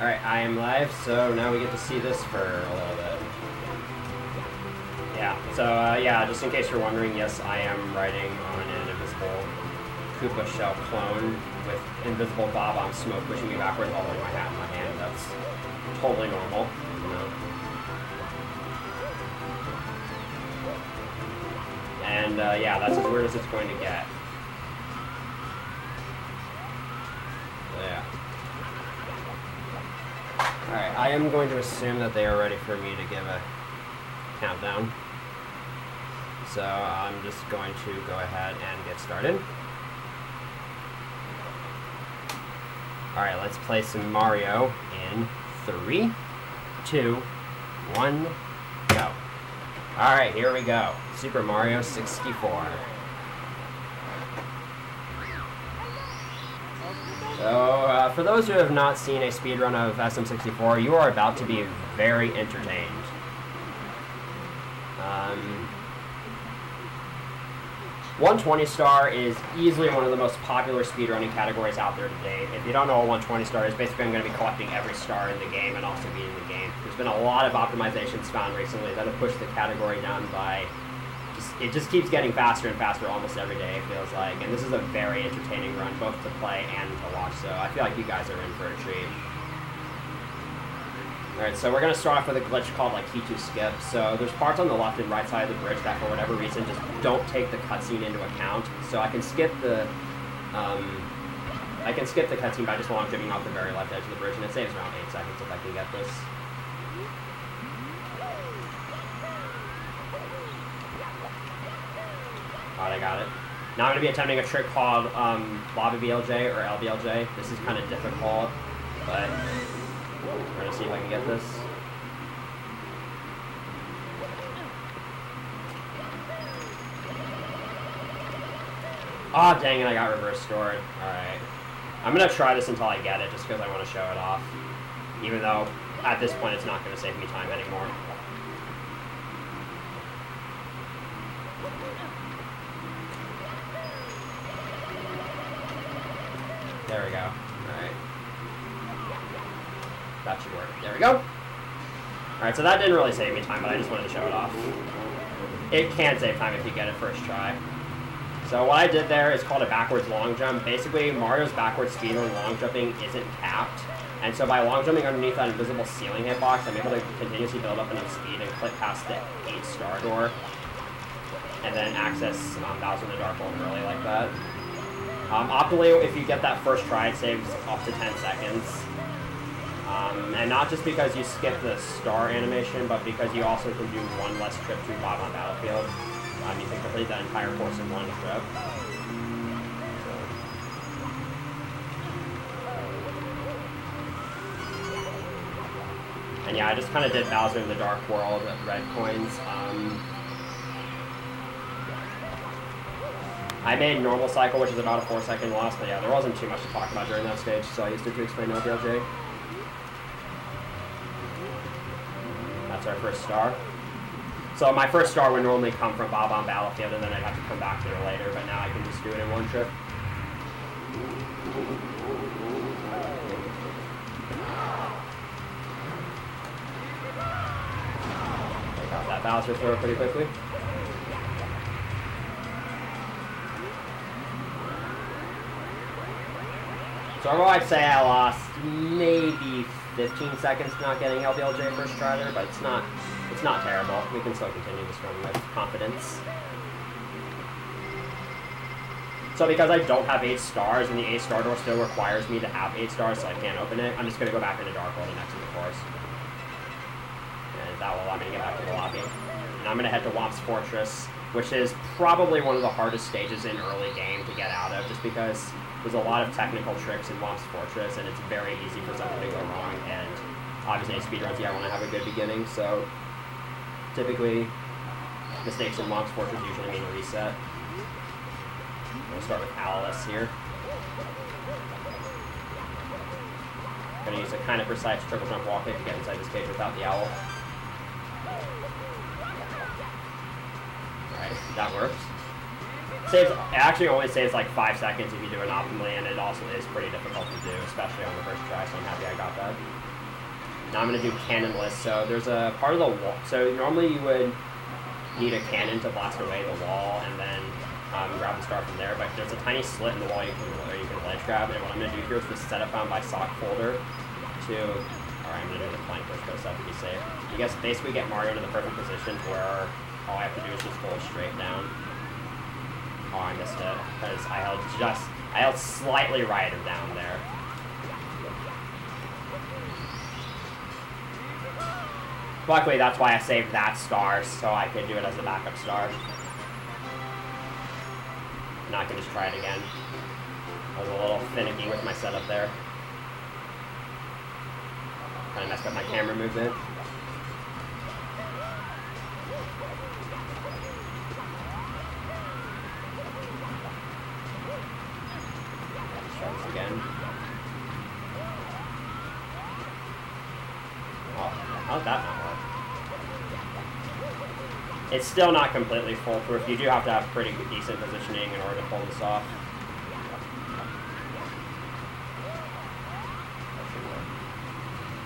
Alright, I am live, so now we get to see this for a little bit. Yeah, so yeah, just in case you're wondering, yes, I am riding on an invisible Koopa shell clone with invisible bob-omb smoke pushing me backwards while holding my hat in my hand. That's totally normal, you know. And yeah, that's as weird as it's going to get. So, yeah. Alright, I am going to assume that they are ready for me to give a countdown. So I'm just going to go ahead and get started. Alright, let's play some Mario in 3, 2, 1, go. Alright, here we go. Super Mario 64. So, for those who have not seen a speedrun of SM64, you are about to be very entertained. 120 star is easily one of the most popular speedrunning categories out there today. If you don't know what 120 star is, basically I'm going to be collecting every star in the game and also beating the game. There's been a lot of optimizations found recently that have pushed the category down by... It just keeps getting faster and faster almost every day, it feels like. And this is a very entertaining run, both to play and to watch, so I feel like you guys are in for a treat. Alright, so we're going to start off with a glitch called like Key 2 Skip. So there's parts on the left and right side of the bridge that for whatever reason just don't take the cutscene into account. So I can skip the cutscene by just long jumping off the very left edge of the bridge, and it saves around 8 seconds if I can get this. Alright, I got it. Now I'm going to be attempting a trick called Lobby BLJ or LBLJ. This is kind of difficult, but we're going to see if I can get this. Ah, dang it, I got reverse scored. Alright. I'm going to try this until I get it, just because I want to show it off. Even though, at this point, it's not going to save me time anymore. There we go. Alright. That should work. There we go. Alright, so that didn't really save me time, but I just wanted to show it off. It can save time if you get it first try. So what I did there is called a backwards long jump. Basically, Mario's backwards speed when long jumping isn't capped. And so by long jumping underneath that invisible ceiling hitbox, I'm able to continuously build up enough speed and click past the 8-star door. And then access Bowser in the Dark World early like that. Optimally, if you get that first try, it saves up to 10 seconds. And not just because you skip the star animation, but because you also can do one less trip to Bob-omb Battlefield. You can complete that entire course in one trip. So. And yeah, I just kind of did Bowser in the Dark World with red coins. I made normal cycle, which is about a 4-second loss, but yeah, there wasn't too much to talk about during that stage, so I used it to explain LBLJ. That's our first star. So my first star would normally come from Bob-omb Battlefield, and then I'd have to come back to it later, but now I can just do it in one trip. I got that Bowser throw pretty quickly. So I'd say I lost maybe 15 seconds not getting LBLJ first try there, but it's not terrible. We can still continue this run with confidence. So because I don't have 8 stars, and the 8-star door still requires me to have 8 stars, so I can't open it, I'm just going to go back into Dark World and exit the course. And that will allow me to get back to the lobby. And I'm going to head to Womp's Fortress, which is probably one of the hardest stages in early game to get out of, just because there's a lot of technical tricks in Womp's Fortress, and it's very easy for something to go wrong, and obviously in speedruns, you want to have a good beginning, so typically mistakes in Womp's Fortress usually mean a reset. We'll start with Alice here. Gonna use a kind of precise triple jump wall kick to get inside this cage without the owl. Alright, that works. It actually only saves like 5 seconds if you do it optimally, and it also is pretty difficult to do, especially on the first try, so I'm happy I got that. Now I'm going to do cannon list. So there's a part of the wall. So normally you would need a cannon to blast away the wall and then grab the star from there, but there's a tiny slit in the wall you can ledge grab, and what I'm going to do here is just set up by sock folder to... Alright, I'm going to do the flank push for that to be safe. You guys basically get Mario into the perfect position where all I have to do is just hold straight down. Oh, I missed it, because I held slightly right of down there. Luckily, that's why I saved that star, so I could do it as a backup star. And I can just try it again. I was a little finicky with my setup there. Kind of messed up my camera movement. Let's try this again. Oh, how did that not work? It's still not completely foolproof. You do have to have pretty decent positioning in order to pull this off.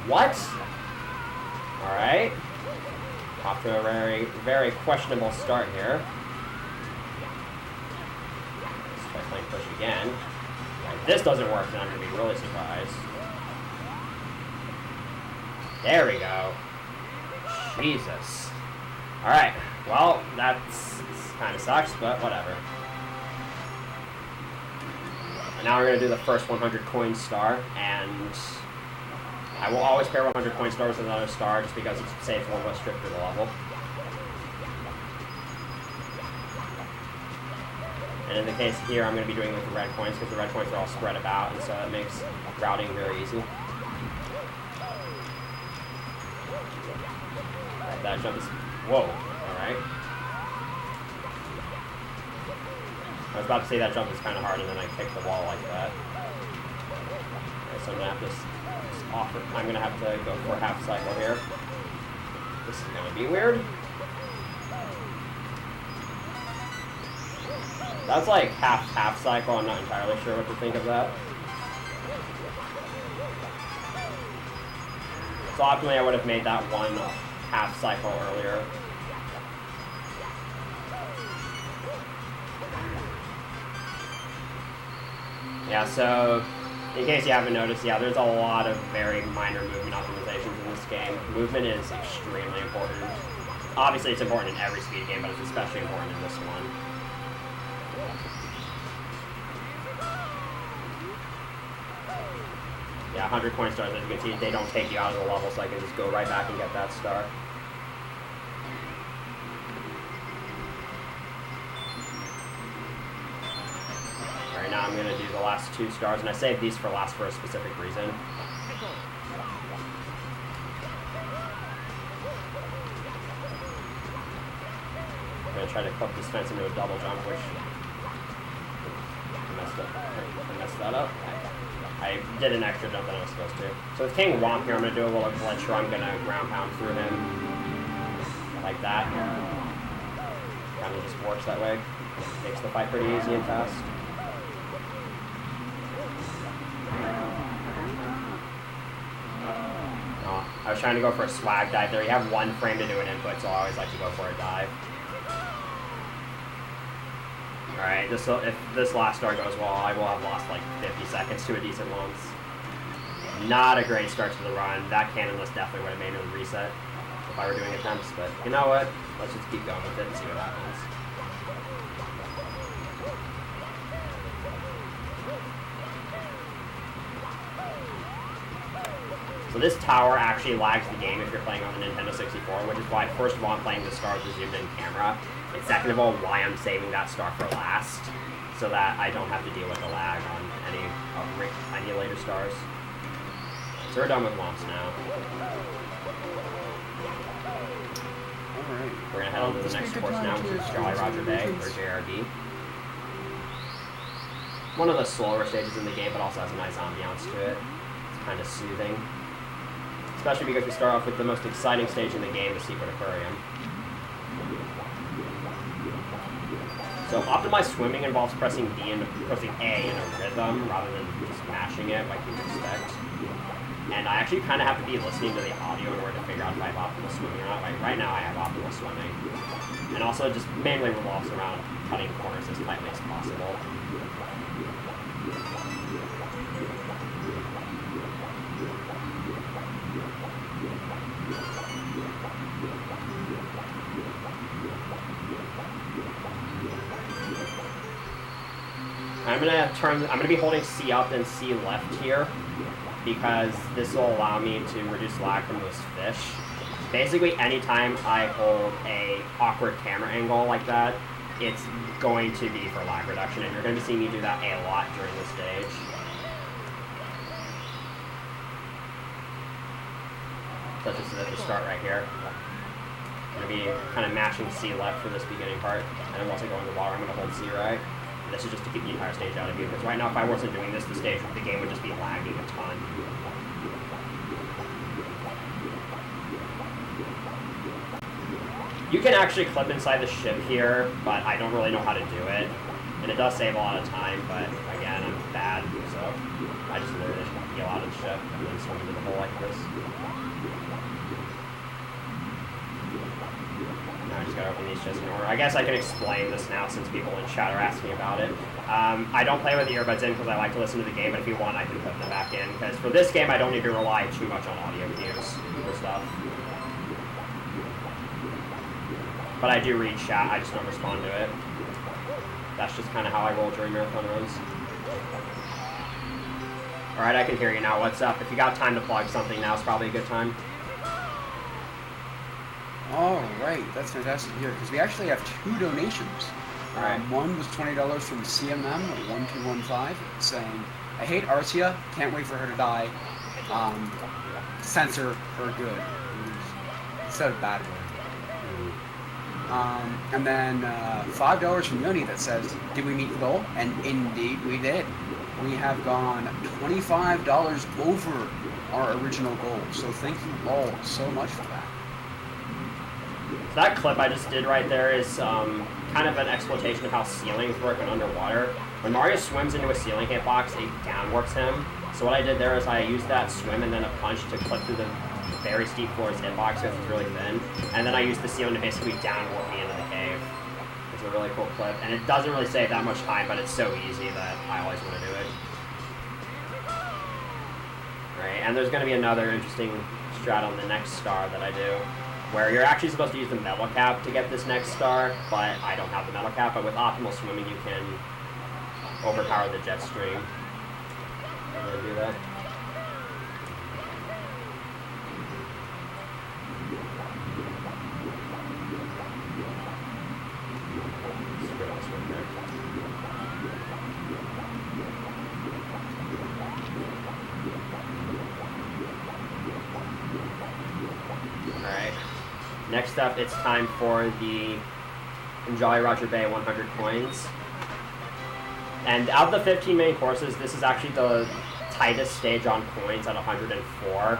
What? Alright. Off to a very, very questionable start here. Let's try flank push again. If this doesn't work, then I'm going to be really surprised. There we go. Jesus. Alright. Well, that's kind of sucks, but whatever. And now we're going to do the first 100 coin star, and I will always pair 100 coin stars with another star just because it saves one less trip through the level. And in the case here, I'm going to be doing it with the red coins because the red coins are all spread about, and so it makes routing very easy. Right, that jump is... Whoa. Alright. I was about to say that jump is kind of hard, and then I kicked the wall like that. Okay, so I'm going to have to... I'm going to have to go for a half cycle here. This is going to be weird. That's like half cycle. I'm not entirely sure what to think of that. So optimally I would have made that one half cycle earlier. Yeah, so in case you haven't noticed, yeah, there's a lot of very minor movement optimizations in this game. Movement is extremely important. Obviously it's important in every speed game, but it's especially important in this one. Yeah, 100 coin stars, as you can see, they don't take you out of the level, so I can just go right back and get that star. Alright, now I'm going to do the last 2 stars, and I saved these for last for a specific reason. I'm going to try to clip this fence into a double jump, which I messed that up. I did an extra jump than I was supposed to. So with King Womp here, I'm going to do a little glitch where I'm going to ground pound through him. Like that. Kind of just works that way. Makes the fight pretty easy and fast. Oh, I was trying to go for a swag dive there. You have 1 frame to do an input, so I always like to go for a dive. Alright, if this last star goes well, I will have lost like 50 seconds to a decent once. Not a great start to the run. That cannon list definitely would have made me reset if I were doing attempts, but you know what? Let's just keep going with it and see what happens. So this tower actually lags the game if you're playing on the Nintendo 64, which is why, first of all, I'm playing the star with the zoomed-in camera, and second of all, why I'm saving that star for last, so that I don't have to deal with the lag on any later stars. So we're done with Womps now. Alright. We're going to head on to the next course now, which is Jolly Roger Bay, or JRB. One of the slower stages in the game, but also has a nice ambiance to it. It's kind of soothing. Especially because we start off with the most exciting stage in the game, the Secret Aquarium. So optimized swimming involves pressing B and pressing A in a rhythm rather than just mashing it like you'd expect. And I actually kind of have to be listening to the audio in order to figure out if I have optimal swimming or not. Like right now I have optimal swimming. And also just mainly revolves around cutting corners as tightly as possible. I'm gonna be holding C up and C left here because this will allow me to reduce lag from those fish. Basically, anytime I hold a awkward camera angle like that, it's going to be for lag reduction, and you're going to be seeing me do that a lot during this stage. So this is at the start right here. I'm going to be kind of mashing C left for this beginning part, and then once I go in the water, I'm going to hold C right. And this is just to keep the entire stage out of view, because right now if I wasn't doing this, the game would just be lagging a ton. You can actually clip inside the ship here, but I don't really know how to do it. And it does save a lot of time, but again, I'm bad, so I just literally peel out of the ship and then swim into the hole like this. Now I just gotta open these chests in order. I guess I can explain this now since people in chat are asking about it. I don't play with the earbuds in because I like to listen to the game, but if you want, I can put them back in. Because for this game, I don't need to rely too much on audio cues for stuff. But I do read chat, I just don't respond to it. That's just kind of how I roll during marathon runs. Alright, I can hear you now. What's up? If you got time to plug something, now's probably a good time. Alright, that's fantastic to hear, because we actually have 2 donations. Alright. One was $20 from CMM1215 saying, I hate Arcia, can't wait for her to die. Censor her good. It said a bad word. And then $5 from Yoni that says, did we meet the goal? And indeed we did. We have gone $25 over our original goal. So thank you all so much for that. So that clip I just did right there is kind of an exploitation of how ceilings work when underwater. When Mario swims into a ceiling hitbox, it downworks him. So what I did there is I used that swim and then a punch to clip through the very steep floor's hitbox because it's really thin. And then I used the ceiling to basically downwarp me into the cave. It's a really cool clip. And it doesn't really save that much time, but it's so easy that I always want to do it. Right, and there's going to be another interesting strat on the next star that I do, where you're actually supposed to use the metal cap to get this next star, but I don't have the metal cap, but with optimal swimming you can overpower the jet stream. I'm going to do that. Next up, it's time for the Jolly Roger Bay 100 coins. And out of the 15 main courses, this is actually the tightest stage on coins at 104.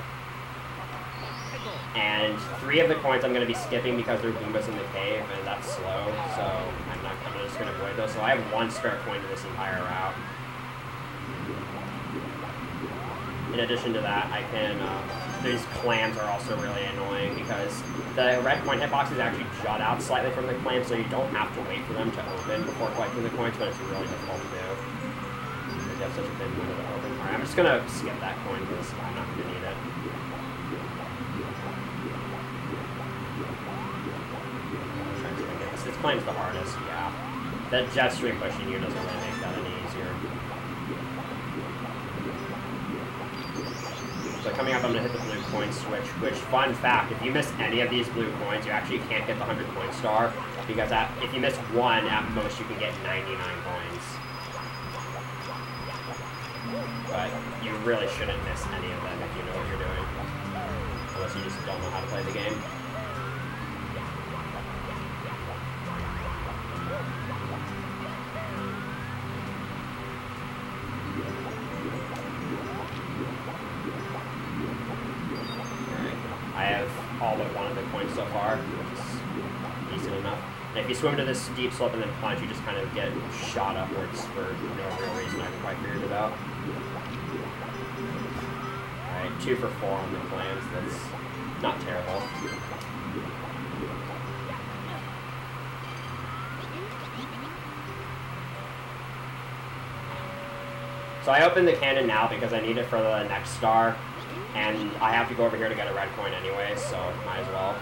And 3 of the coins I'm going to be skipping because there are Goombas in the cave, and that's slow, so I'm just going to avoid those. So I have 1 spare coin to this entire route. In addition to that, I can, these clams are also really annoying because the red coin hitboxes actually jut out slightly from the clams, so you don't have to wait for them to open before collecting the coins, but it's really difficult to do. Because you have such a thin window to open. Alright, I'm just going to skip that coin because I'm not going to need it. This claim's the hardest, yeah. That jet stream pushing you doesn't really make that any easier. So coming up, I'm going to hit the blue coin switch, which, fun fact, if you miss any of these blue coins, you actually can't get the 100 coin star, because if you miss 1, at most you can get 99 coins. But you really shouldn't miss any of them if you know what you're doing, unless you just don't know how to play the game. I have all but 1 of the coins so far, which is decent enough. And if you swim to this steep slope and then plunge, you just kind of get shot upwards for no real reason. I haven't quite figured it out. Alright, 2 for 4 on the plans. That's not terrible. So I opened the cannon now because I need it for the next star, and I have to go over here to get a red coin anyway, so might as well.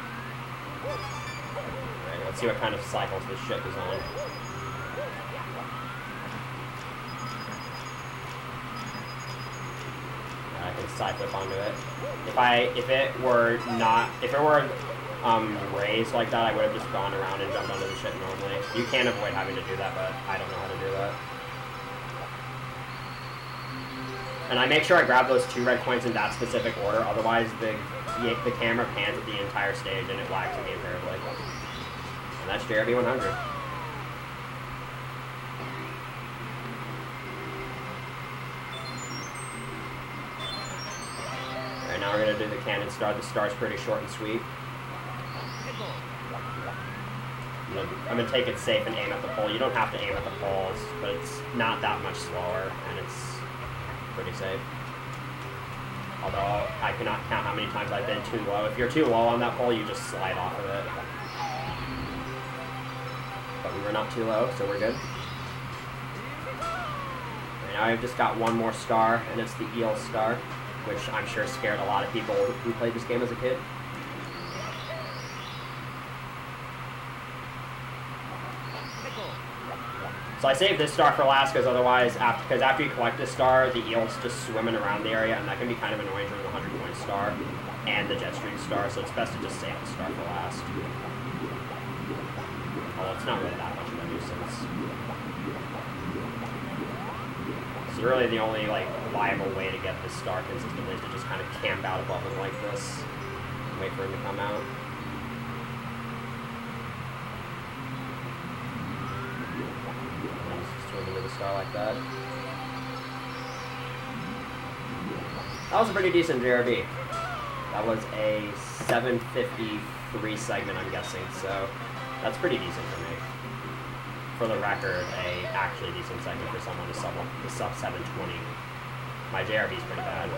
Alright, let's see what kind of cycles this ship is on. I can side flip onto it. If it were raised like that, I would have just gone around and jumped onto the ship normally. You can avoid having to do that, but I don't know how to do that. And I make sure I grab those 2 red coins in that specific order, otherwise the camera pans at the entire stage and it lags the game terribly. And that's JRB 100. Alright, now we're going to do the cannon star. The star's pretty short and sweet. I'm going to take it safe and aim at the pole. You don't have to aim at the poles, but it's not that much slower, and it's pretty safe. Although, I cannot count how many times I've been too low. If you're too low on that pole, you just slide off of it. But we were not too low, so we're good. And now I've just got one more star, and it's the eel star, which I'm sure scared a lot of people who played this game as a kid. So I saved this star for last because otherwise, after you collect this star, the eel's just swimming around the area, and that can be kind of annoying during the 100-coin star and the jet stream star, so it's best to just save the star for last. Although it's not really that much of a nuisance. So really the only viable way to get this star consistently is to just kind of camp out above it like this and wait for him to come out. Into the star like that. That was a pretty decent JRB. That was a 753 segment, I'm guessing, so that's pretty decent for me. For the record, a actually decent segment for someone to sub 720. My JRB is pretty bad.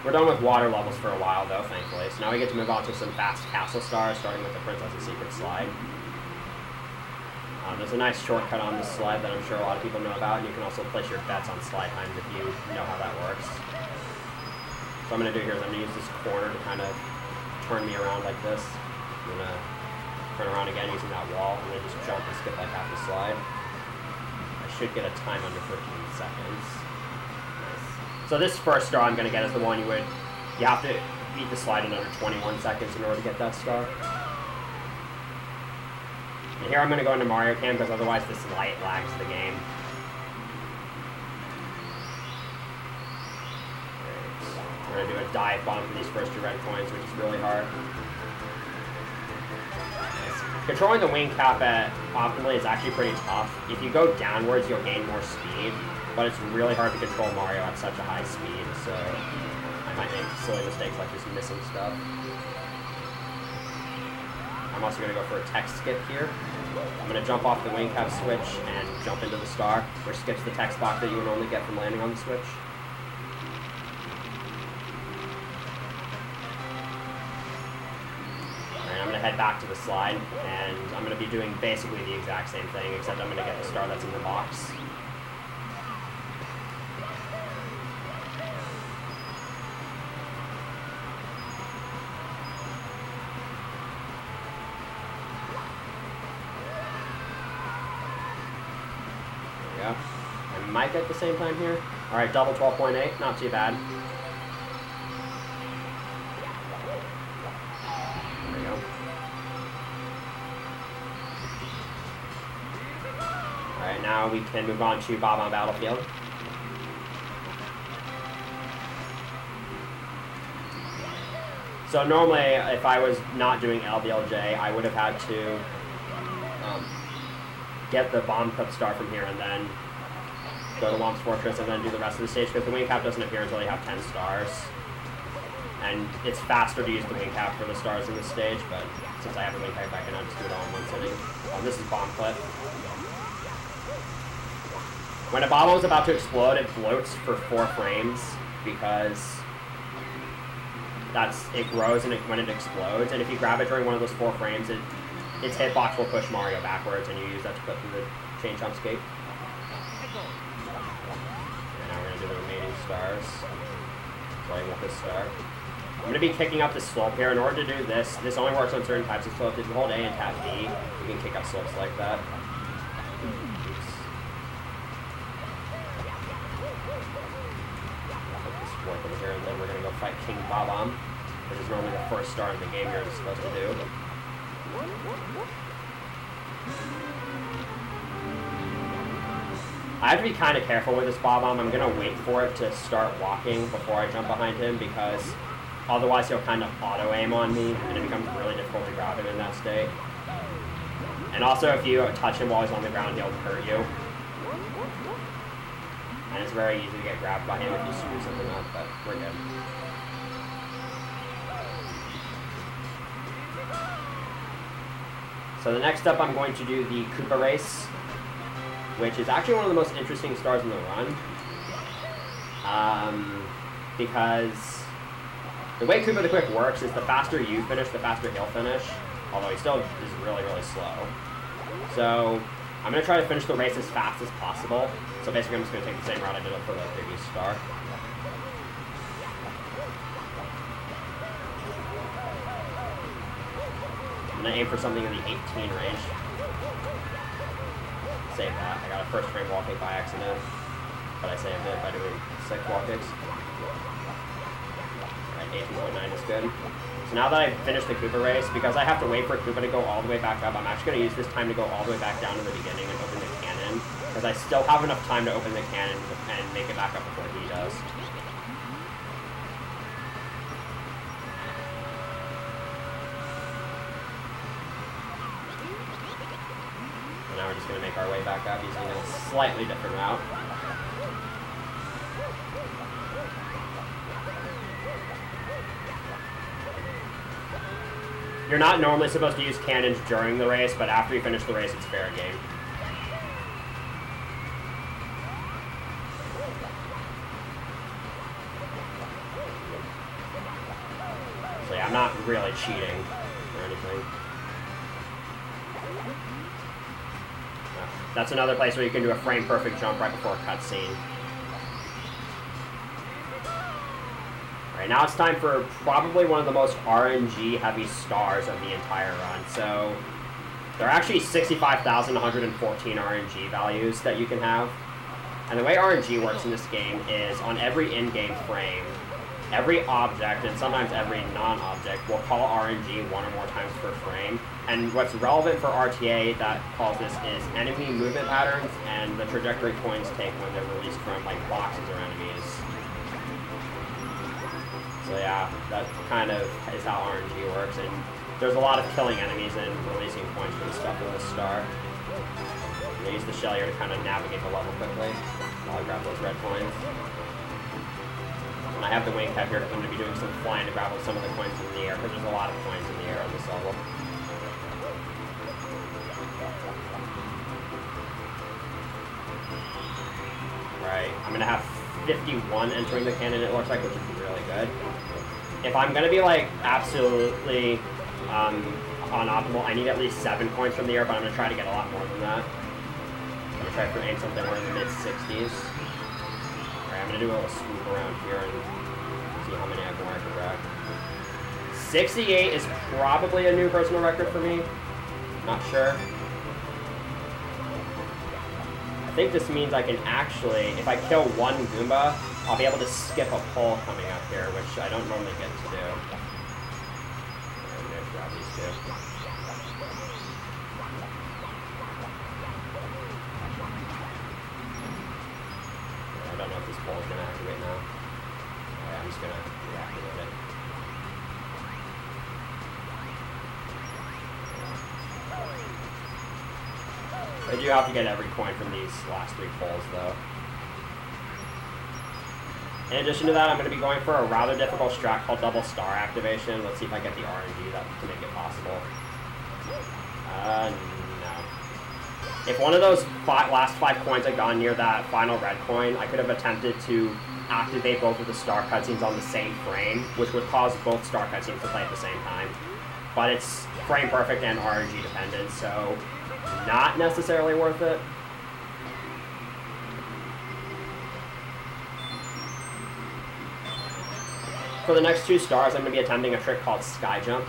We're done with water levels for a while, though, thankfully. So now we get to move on to some fast castle stars, starting with the Princess's Secret slide. There's a nice shortcut on this slide that I'm sure a lot of people know about, and you can also place your bets on slide times if you know how that works. So what I'm going to do here is I'm going to use this corner to kind of turn me around like this. I'm going to turn around again using that wall, and then just jump and skip like half the slide. I should get a time under 15 seconds. Nice. So this first star I'm going to get is the one you have to beat the slide in under 21 seconds in order to get that star. And here I'm going to go into Mario Cam because otherwise this light lags the game. Right. We're going to do a dive bomb for these first 2 red coins, which is really hard. Nice. Controlling the wing cap optimally is actually pretty tough. If you go downwards, you'll gain more speed, but it's really hard to control Mario at such a high speed, so I might make silly mistakes like just missing stuff. I'm also going to go for a text skip here. I'm going to jump off the wing cap switch and jump into the star, which skips the text box that you would normally get from landing on the switch. Alright, I'm going to head back to the slide, and I'm going to be doing basically the exact same thing, except I'm going to get the star that's in the box. I might get the same time here. Alright, double 12.8, not too bad. There we go. Alright, now we can move on to Bob on Battlefield. So normally, if I was not doing LBLJ, I would have had to get the bomb cup star from here and then go to Womp's Fortress and then do the rest of the stage, because the wing cap doesn't appear until you have 10 stars. And it's faster to use the wing cap for the stars in this stage, but since I have a wing kite back in, I'll just do it all in one sitting. This is bomb clip. When a bomb is about to explode, it floats for 4 frames because it grows when it explodes, and if you grab it during one of those 4 frames, its hitbox will push Mario backwards, and you use that to put through the chain jump escape. And now we're going to do the remaining stars. Starting with this star. I'm going to be kicking up the slope here. In order to do this, this only works on certain types of slopes. If you hold A and tap B, you can kick up slopes like that. Oops. Over here, and then we're going to go fight King Bob-omb, which is normally the first star in the game you're supposed to do. I have to be kind of careful with this Bob-omb. I'm going to wait for it to start walking before I jump behind him, because otherwise he'll kind of auto-aim on me, and it becomes really difficult to grab him in that state. And also, if you touch him while he's on the ground, he'll hurt you. And it's very easy to get grabbed by him if you screw something up, but we're good. So the next up, I'm going to do the Koopa race, which is actually one of the most interesting stars in the run. Because the way Koopa the Quick works is the faster you finish, the faster he'll finish, although he still is really, really slow. So I'm going to try to finish the race as fast as possible. So basically I'm just going to take the same route I did for the previous star. I'm going to aim for something in the 18 range. Save that. I got a first frame wall kick by accident, but I saved it by doing 6 wall kicks. Alright, 18.9 is good. So now that I've finished the Koopa race, because I have to wait for Koopa to go all the way back up, I'm actually going to use this time to go all the way back down to the beginning and open the cannon, because I still have enough time to open the cannon and make it back up before he does. And now we're just going to make our way back up using a slightly different route. You're not normally supposed to use cannons during the race, but after you finish the race, it's fair game. So yeah, I'm not really cheating or anything. That's another place where you can do a frame-perfect jump right before a cutscene. Alright, now it's time for probably one of the most RNG-heavy stars of the entire run. So, there are actually 65,114 RNG values that you can have. And the way RNG works in this game is on every in-game frame, every object, and sometimes every non-object, will call RNG 1 or more times per frame. And what's relevant for RTA that calls this is enemy movement patterns and the trajectory coins take when they're released from like boxes or enemies. So yeah, that kind of is how RNG works, and there's a lot of killing enemies and releasing coins from stuff in this star. And I use the shell here to kind of navigate the level quickly while I grab those red coins. And I have the wing cap here, because I'm going to be doing some flying to grab some of the coins in the air, because there's a lot of coins in the air on this level. Right, I'm going to have 51 entering the cannon, it looks like, which is really good. If I'm going to be, like, absolutely on optimal, I need at least 7 coins from the air, but I'm going to try to get a lot more than that. I'm going to try to aim something more in the mid-60s. Alright, I'm going to do a little swoop around here and see how many I can grab. 68 is probably a new personal record for me. Not sure. I think this means I can actually, if I kill one Goomba, I'll be able to skip a pole coming up here, which I don't normally get to do. I'm going to grab these two. I don't know if this pole is going to activate now. Alright, I'm just going to reactivate it. I do have to get every coin from these last 3 poles, though. In addition to that, I'm going to be going for a rather difficult strat called double star activation. Let's see if I get the RNG to make it possible. No. If one of those last 5 coins had gone near that final red coin, I could have attempted to activate both of the star cutscenes on the same frame, which would cause both star cutscenes to play at the same time. But it's frame perfect and RNG dependent, so not necessarily worth it. For the next 2 stars, I'm going to be attempting a trick called Sky Jump,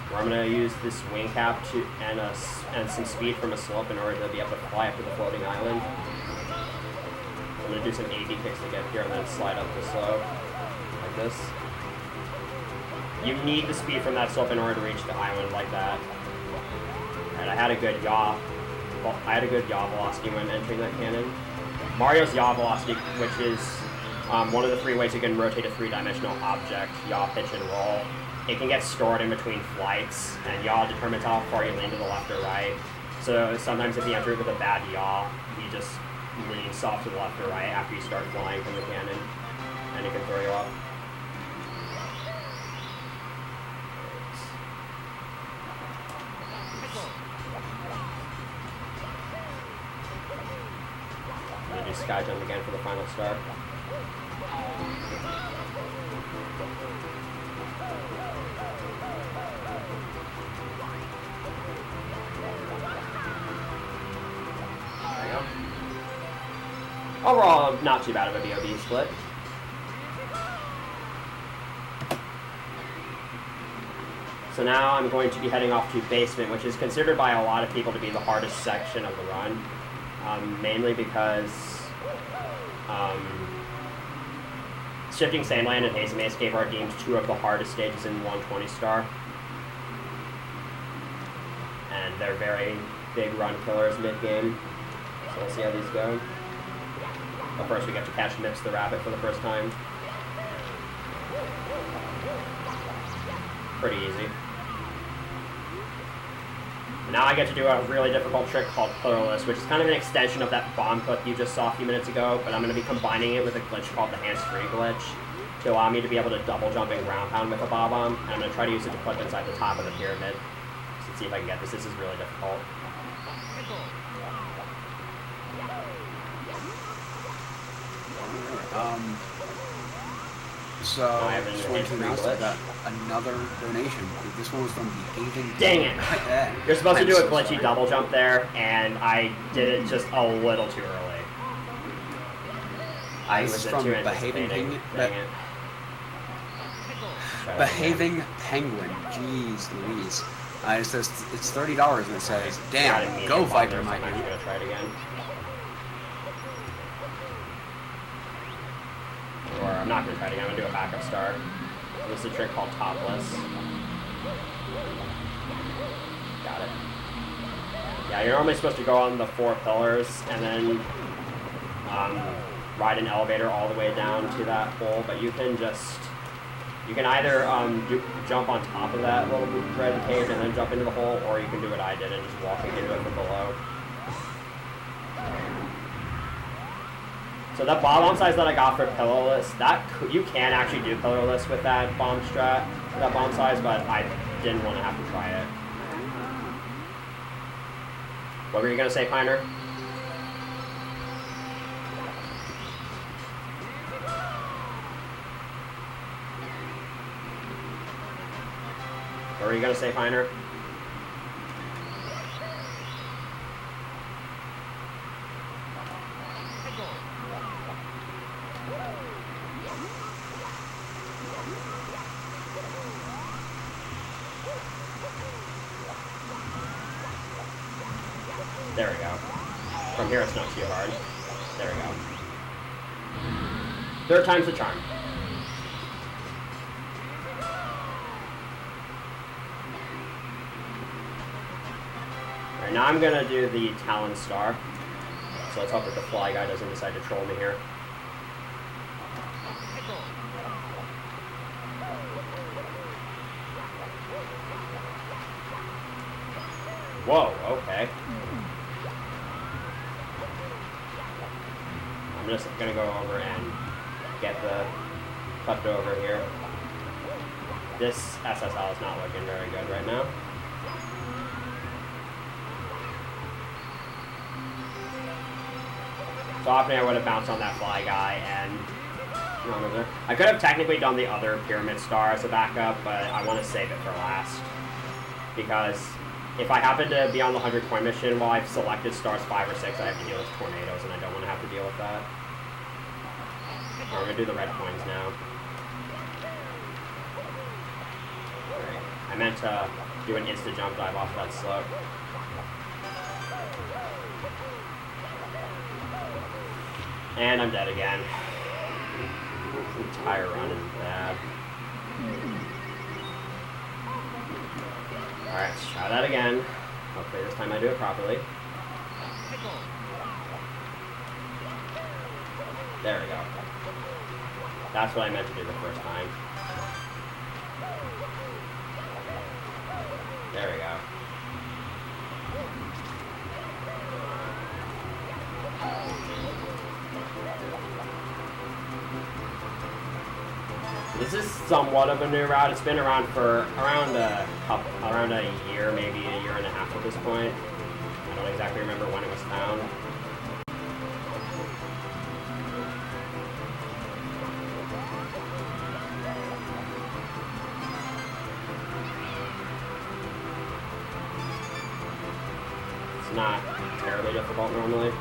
where I'm going to use this wing cap and some speed from a slope in order to be able to fly up to the floating island. I'm going to do some AB kicks to get here and then slide up the slope, like this. You need the speed from that slope in order to reach the island like that. And I had a good yaw. Well, I had a good yaw velocity when entering that cannon. Mario's yaw velocity, which is one of the 3 ways you can rotate a 3-dimensional object, yaw, pitch, and roll. It can get stored in between flights, and yaw determines how far you lean to the left or right. So sometimes if you enter it with a bad yaw, you just lean soft to the left or right after you start flying from the cannon, and it can throw you off. I'm going to do Sky Jump again for the final star. There you go. Overall, not too bad of a BOB split. So now I'm going to be heading off to Basement, which is considered by a lot of people to be the hardest section of the run. Mainly because Shifting Sandland and Hazy Maze Cave are deemed 2 of the hardest stages in 120 star. And they're very big run killers mid-game. So we'll see how these go. But first we get to catch Nips the Rabbit for the first time. Pretty easy. Now I get to do a really difficult trick called Pillarless, which is kind of an extension of that bomb clip you just saw a few minutes ago, but I'm going to be combining it with a glitch called the hands-free glitch to allow me to be able to double jump and ground pound with a bob-omb, and I'm going to try to use it to clip inside the top of the pyramid. Let's see if I can get this. This is really difficult. So I just wanted to announce that I got another donation. This one was from Behaving. Dang it! You're supposed to do a glitchy double jump there, and I did it just a little too early. I was from too Behaving anticipating. Penguin. Dang it. Behaving Penguin. Jeez Louise. It says it's $30 and it says, "Damn, go Viper, my dude." I'm gonna try it again. Or I'm not going to try it again, I'm going to do a backup star. This is a trick called Topless. Got it. Yeah, you're normally supposed to go on the 4 pillars and then ride an elevator all the way down to that hole, but you can either jump on top of that little red cage and then jump into the hole, or you can do what I did and just walk into it from below. So that bomb size that I got for Pillarless, you can actually do Pillarless with that bomb strat, that bomb size, but I didn't want to have to try it. What were you gonna say, Piner? What were you gonna say, Piner? There we go. From here it's not too hard. There we go. 3rd time's the charm. Alright, now I'm gonna do the Talon Star. So let's hope that the fly guy doesn't decide to troll me here. Whoa, okay. I'm just gonna go over and get the flipped over here. This SSL is not looking very good right now. So often I would have bounced on that fly guy and run over there. I could have technically done the other pyramid star as a backup, but I want to save it for last. Because if I happen to be on the 100 coin mission while I've selected stars 5 or 6, I have to deal with tornadoes, and I don't want to have to deal with that. Alright, we're going to do the red coins now. Alright, I meant to do an instant jump dive off that slope. And I'm dead again. Entire run is bad. Alright, let's try that again. Hopefully this time I do it properly. There we go. That's what I meant to do the first time. There we go. This is somewhat of a new route. It's been around for around a year, maybe a year and a half at this point. I don't exactly remember when it was found. It's not terribly difficult normally.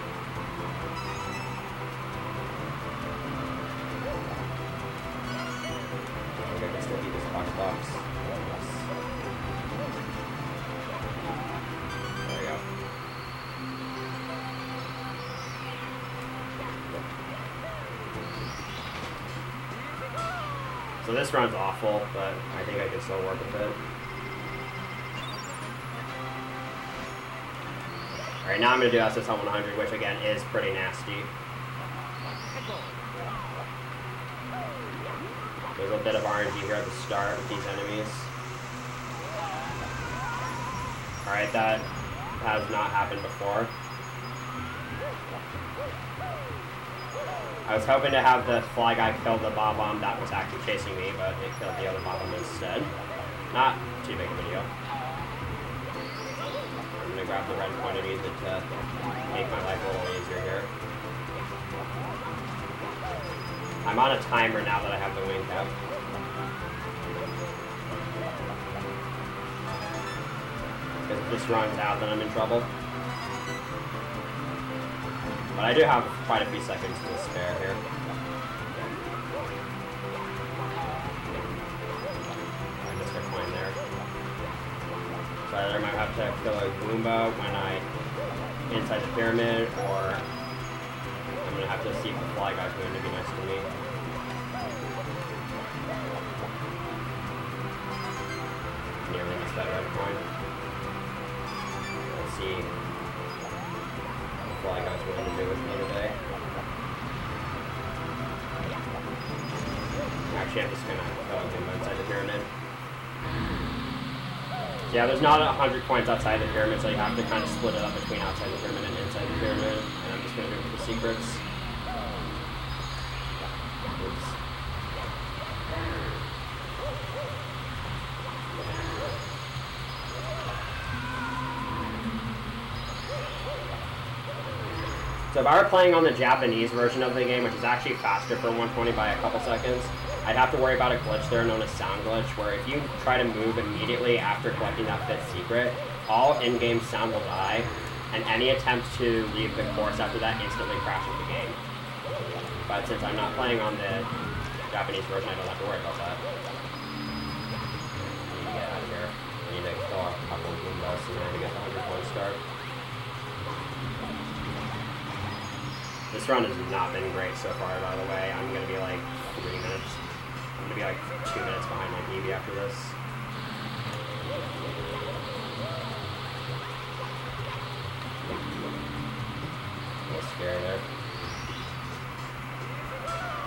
Box. There we go. So this run's awful, but I think I can still work with it. Alright, now I'm going to do SSL 100, which again is pretty nasty. There's a bit of RNG here at the start with these enemies. Alright, that has not happened before. I was hoping to have the fly guy kill the bomb that was actually chasing me, but it killed the other bomb instead. Not too big of a deal. I'm going to grab the red point and use it to make my life a little easier here. I'm on a timer now that I have the wing cap. Because if this runs out, then I'm in trouble. But I do have quite a few seconds to spare here. I missed a coin there. So I either might have to kill a Goomba when I inside the pyramid, or I'm going to have to see if the fly guy's going to be next to me. Nearly missed that red coin. Let's see what the fly guy's willing to do with me today. Actually, I'm just going to kill him inside the pyramid. Yeah, there's not 100 coins outside the pyramid, so you have to kind of split it up between outside the pyramid and inside the pyramid. And I'm just going to do it for the secrets. Oops. So if I were playing on the Japanese version of the game, which is actually faster for 120 by a couple seconds, I'd have to worry about a glitch there known as sound glitch, where if you try to move immediately after collecting that 5th secret, all in-game sound will die, and any attempt to leave the course after that instantly crashes the game. But since I'm not playing on the Japanese version, I don't have to worry about that. I need to get out of here. I need to kill a couple of Goombas and then to get the 100 point start. This run has not been great so far, by the way. I'm going to be like 3 minutes. I'm going to be like 2 minutes behind my PB after this. A little scary there.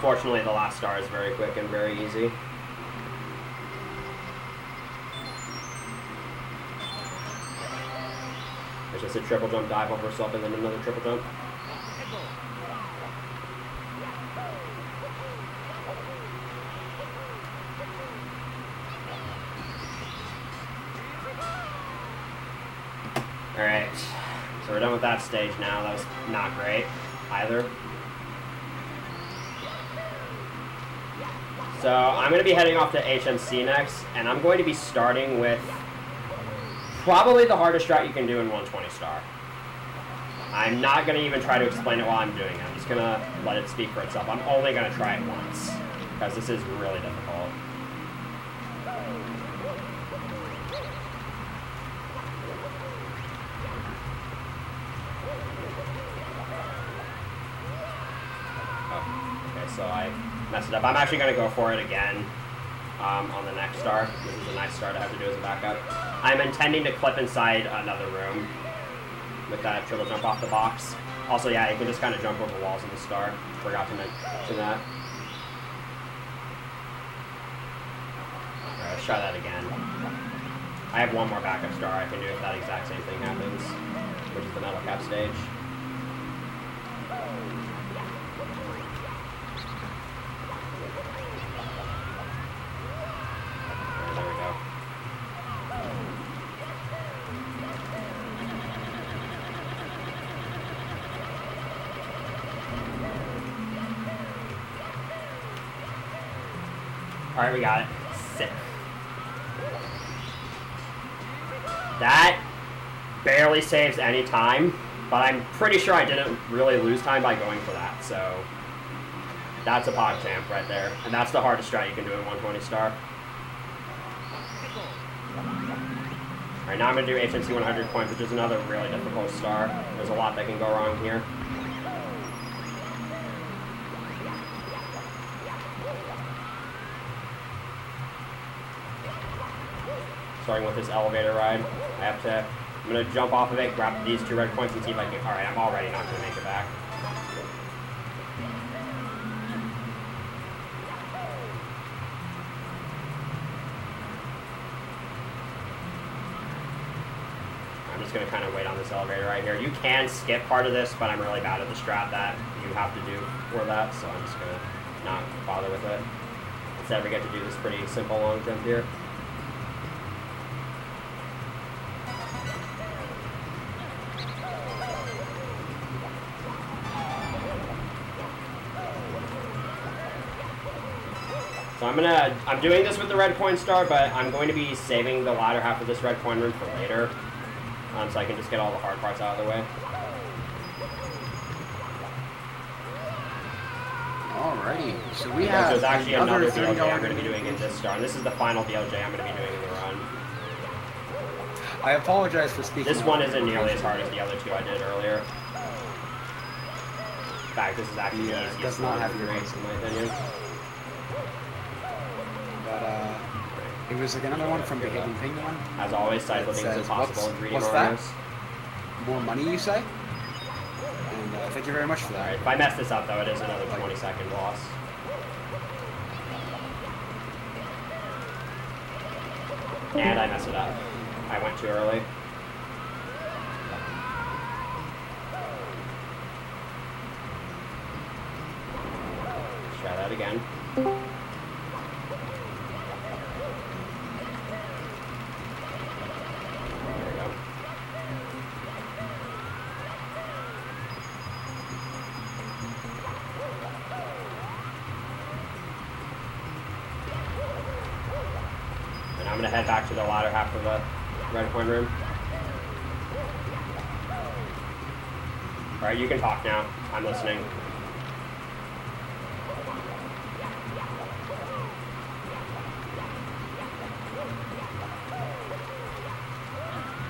Fortunately, the last star is very quick and very easy. It's just a triple jump dive over herself and then another triple jump. done with that stage now. That was not great either. So I'm going to be heading off to HMC next, and I'm going to be starting with probably the hardest strat you can do in 120 star. I'm not going to even try to explain it while I'm doing it. I'm just going to let it speak for itself. I'm only going to try it once, because this is really difficult. Oh, okay, so I messed it up. I'm actually going to go for it again on the next star. This is a nice star to have to do as a backup. I'm intending to clip inside another room with that triple jump off the box. Also, yeah, you can just kind of jump over walls in the star. Forgot to mention that. Alright, let's try that again. I have one more backup star I can do if that exact same thing happens, which is the metal cap stage. There we go. Alright, we got it. Sick. That barely saves any time, but I'm pretty sure I didn't really lose time by going for that, so that's a pog champ right there. And that's the hardest strat you can do in 120 star. Alright, now I'm going to do HMC 100 points, which is another really difficult star. There's a lot that can go wrong here. Starting with this elevator ride, I'm going to jump off of it, grab these 2 red points, and see if I can. Alright, I'm already not going to make it back. I'm just going to kind of wait on this elevator right here. You can skip part of this, but I'm really bad at the strat that you have to do for that, so I'm just going to not bother with it. Instead, we get to do this pretty simple long jump here. So I'm doing this with the red coin star, but I'm going to be saving the latter half of this red coin room for later, so I can just get all the hard parts out of the way. Alrighty, so we have there's actually another DLJ I'm going to be $30 doing in this star, and this is the final DLJ I'm going to be doing in the run. I apologize for speaking. This one isn't nearly as hard as the other 2 I did earlier. In fact, this is actually the easiest does not have your race, in my opinion. But it was like another one from Behaving Penguin. As always, side flipping is impossible in 3D what's Marios. that? More money, you say? And thank you very much for that. Alright, if I mess this up, though, it is another 20-second loss. And I messed it up. I went too early. Let's try that again. I'm going to head back to the latter half of the red coin room. Alright, you can talk now. I'm listening.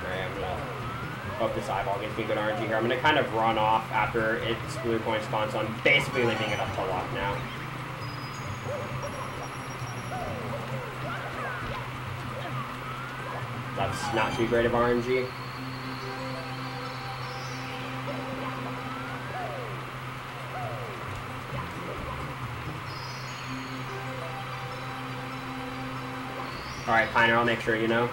Alright, I'm going to hope this eyeball gives me good RNG here. I'm going to kind of run off after its blue coin spawns, so I'm basically leaving it up to luck now. That's not too great of RNG. Alright, Piner, I'll make sure you know.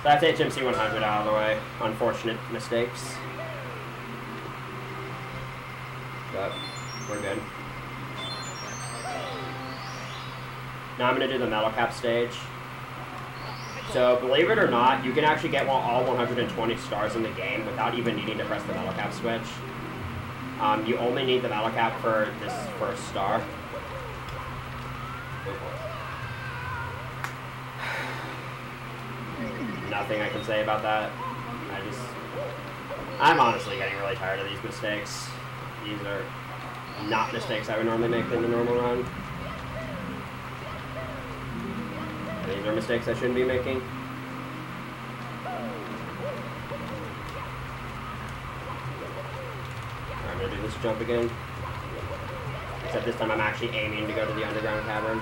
That's HMC 100 out of the way. Unfortunate mistakes. But we're good. Now I'm going to do the metal cap stage. So, believe it or not, you can actually get all 120 stars in the game without even needing to press the metal cap switch. You only need the metal cap for this first star. Nothing I can say about that. I'm honestly getting really tired of these mistakes. These are not mistakes I would normally make in the normal run. These are mistakes I shouldn't be making. I'm gonna do this jump again. Except this time I'm actually aiming to go to the underground cavern.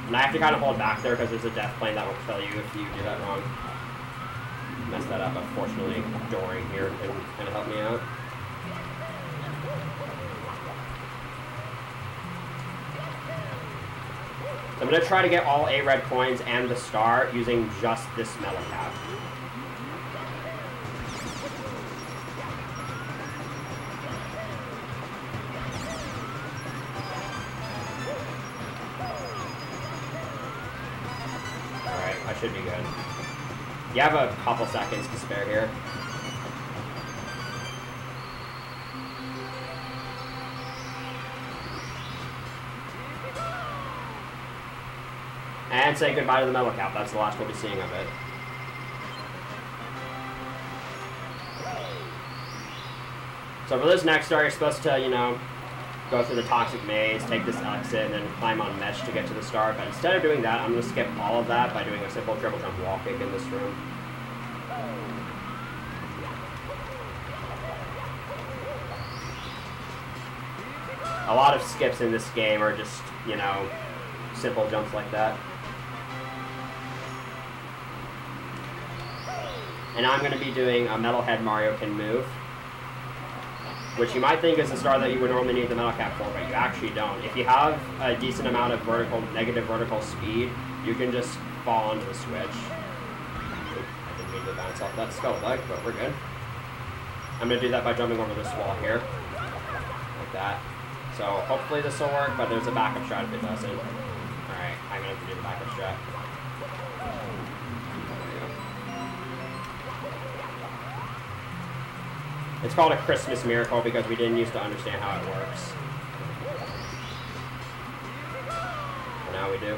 And I have to kind of hold back there because there's a death plane that will kill you if you do that wrong. Mess that up, but fortunately Doring here can kind of help me out. So I'm going to try to get all 8 red coins and the star using just this metal cap. Alright, I should be good. You have a couple seconds to spare here. And say goodbye to the metal cap. That's the last we'll be seeing of it. So for this next star, you're supposed to, you know, go through the toxic maze, take this exit, and then climb on mesh to get to the star. But instead of doing that, I'm going to skip all of that by doing a simple triple jump wall kick in this room. A lot of skips in this game are just, you know, simple jumps like that. And I'm going to be doing a Metalhead Mario Can Move, which you might think is the star that you would normally need the metal cap for, but you actually don't. If you have a decent amount of negative vertical speed, you can just fall onto the switch. I didn't mean to bounce off that skull leg, but we're good. I'm going to do that by jumping over this wall here, like that. So hopefully this will work, but there's a backup strat if it doesn't. Alright, I'm going to have to do the backup strat. It's called a Christmas miracle because we didn't used to understand how it works. But now we do.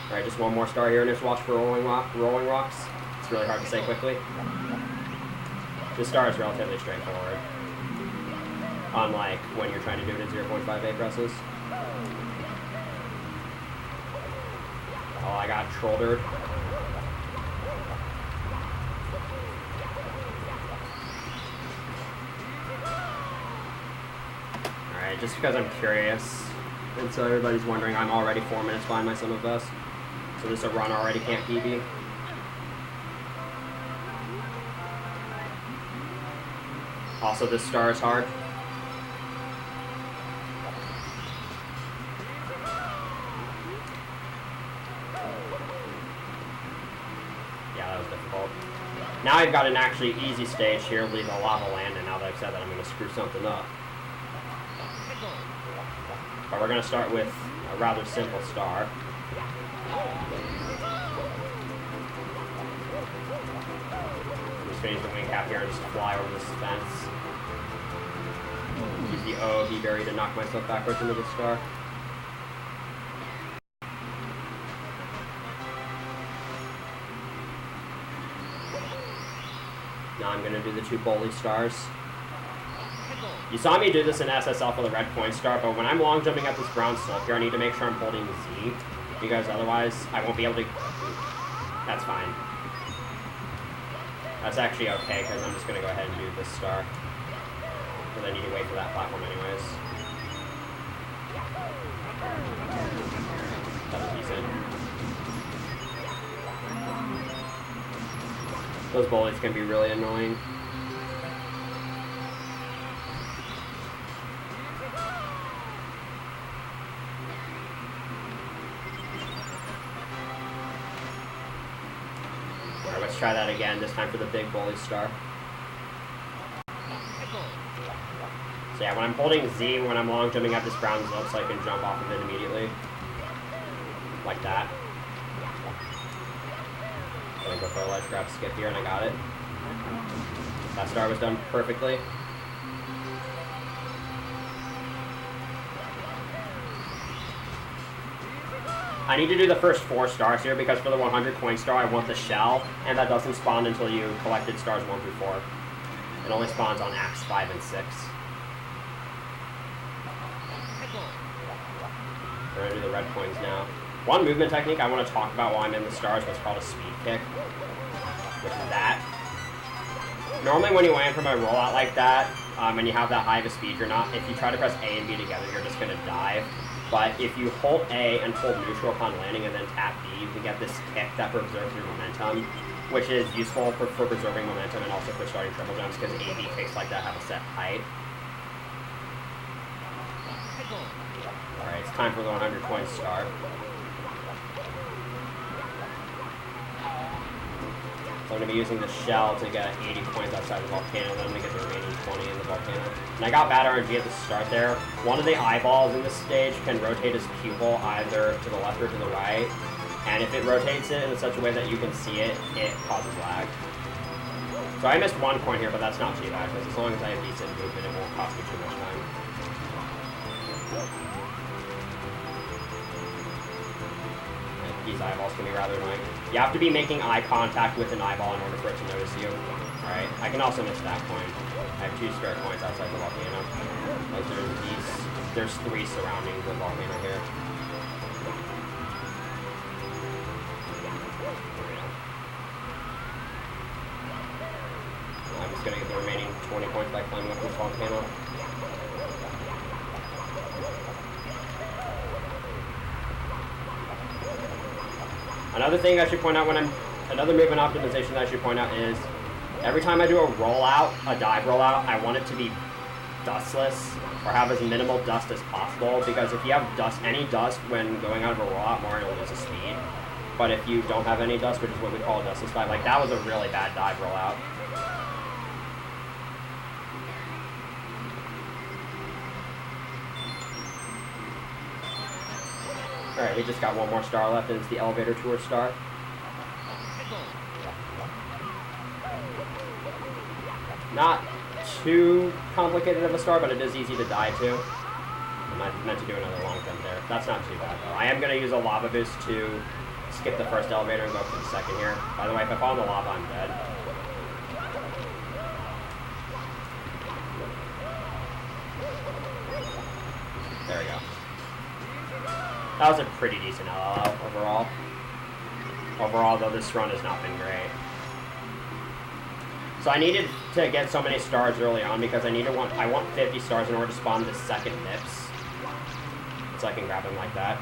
Alright, just one more star here, and just watch for rolling rocks. It's really hard to say quickly. This star is relatively straightforward. Unlike when you're trying to do it at 0.58 presses. Oh, I got trolled. Alright, just because I'm curious. And so everybody's wondering, I'm already 4 minutes behind my son of best. So this run already can't PB. Also, this star is hard. Now I've got an actually easy stage here, leave a lava land, and now that I've said that, I'm going to screw something up. But we're going to start with a rather simple star. Just finish the wing cap here and just fly over this fence. Use the OOB berry to knock myself backwards into the star. Now I'm going to do the 2 bully stars. You saw me do this in SSL for the red coin star, but when I'm long jumping up this brown slope here, I need to make sure I'm holding Z, because otherwise I won't be able to... That's fine. That's actually okay, because I'm just going to go ahead and do this star. Because I need to wait for that platform anyways. That was decent. Those bullies can be really annoying. Alright, let's try that again, this time for the big bully star. So yeah, when I'm holding Z, when I'm long jumping up this brown zone, so I can jump off of it immediately. Like that. I'm gonna go for a ledge grab skip here, and I got it. That star was done perfectly. I need to do the first 4 stars here because for the 100 coin star, I want the shell, and that doesn't spawn until you collected stars 1 through 4. It only spawns on acts 5 and 6. We're gonna do the red coins now. One movement technique I want to talk about while I'm in the stars was called a speed kick, which is that. Normally when you land from a rollout like that, and you have that high of a speed, you're not, if you try to press A and B together, you're just gonna dive. But if you hold A and hold neutral upon landing and then tap B, you can get this kick that preserves your momentum, which is useful for preserving momentum and also for starting triple jumps because A-B kicks like that have a set height. Alright, it's time for the 100 coin star. So I'm going to be using the shell to get 80 coins outside the volcano, then I'm going to get the remaining 20 in the volcano. And I got bad RNG at the start there. One of the eyeballs in this stage can rotate his pupil either to the left or to the right. And if it rotates it in such a way that you can see it, it causes lag. So I missed 1 coin here, but that's not too bad, because as long as I have decent movement, it won't cost me too much time. These eyeballs can be rather annoying. You have to be making eye contact with an eyeball in order for it to notice you. Alright, I can also miss that coin. I have 2 spare coins outside the volcano. Like there's 3 surrounding the volcano here. I'm just gonna get the remaining 20 points by climbing up this volcano. Another thing I should point out another movement optimization that I should point out is every time I do a rollout, a dive rollout, I want it to be dustless or have as minimal dust as possible, because if you have any dust when going out of a rollout, Mario loses speed. But if you don't have any dust, which is what we call a dustless dive, like that was a really bad dive rollout. Alright, we just got 1 more star left, and it's the elevator tour star. Not too complicated of a star, but it is easy to die to. I meant to do another long jump there. That's not too bad, though. I am going to use a lava boost to skip the first elevator and go for the second here. By the way, if I fall in the lava, I'm dead. There we go. That was a pretty decent LLL overall. Overall, though, this run has not been great. So I needed to get so many stars early on because I want 50 stars in order to spawn the second MIPS. So I can grab them like that.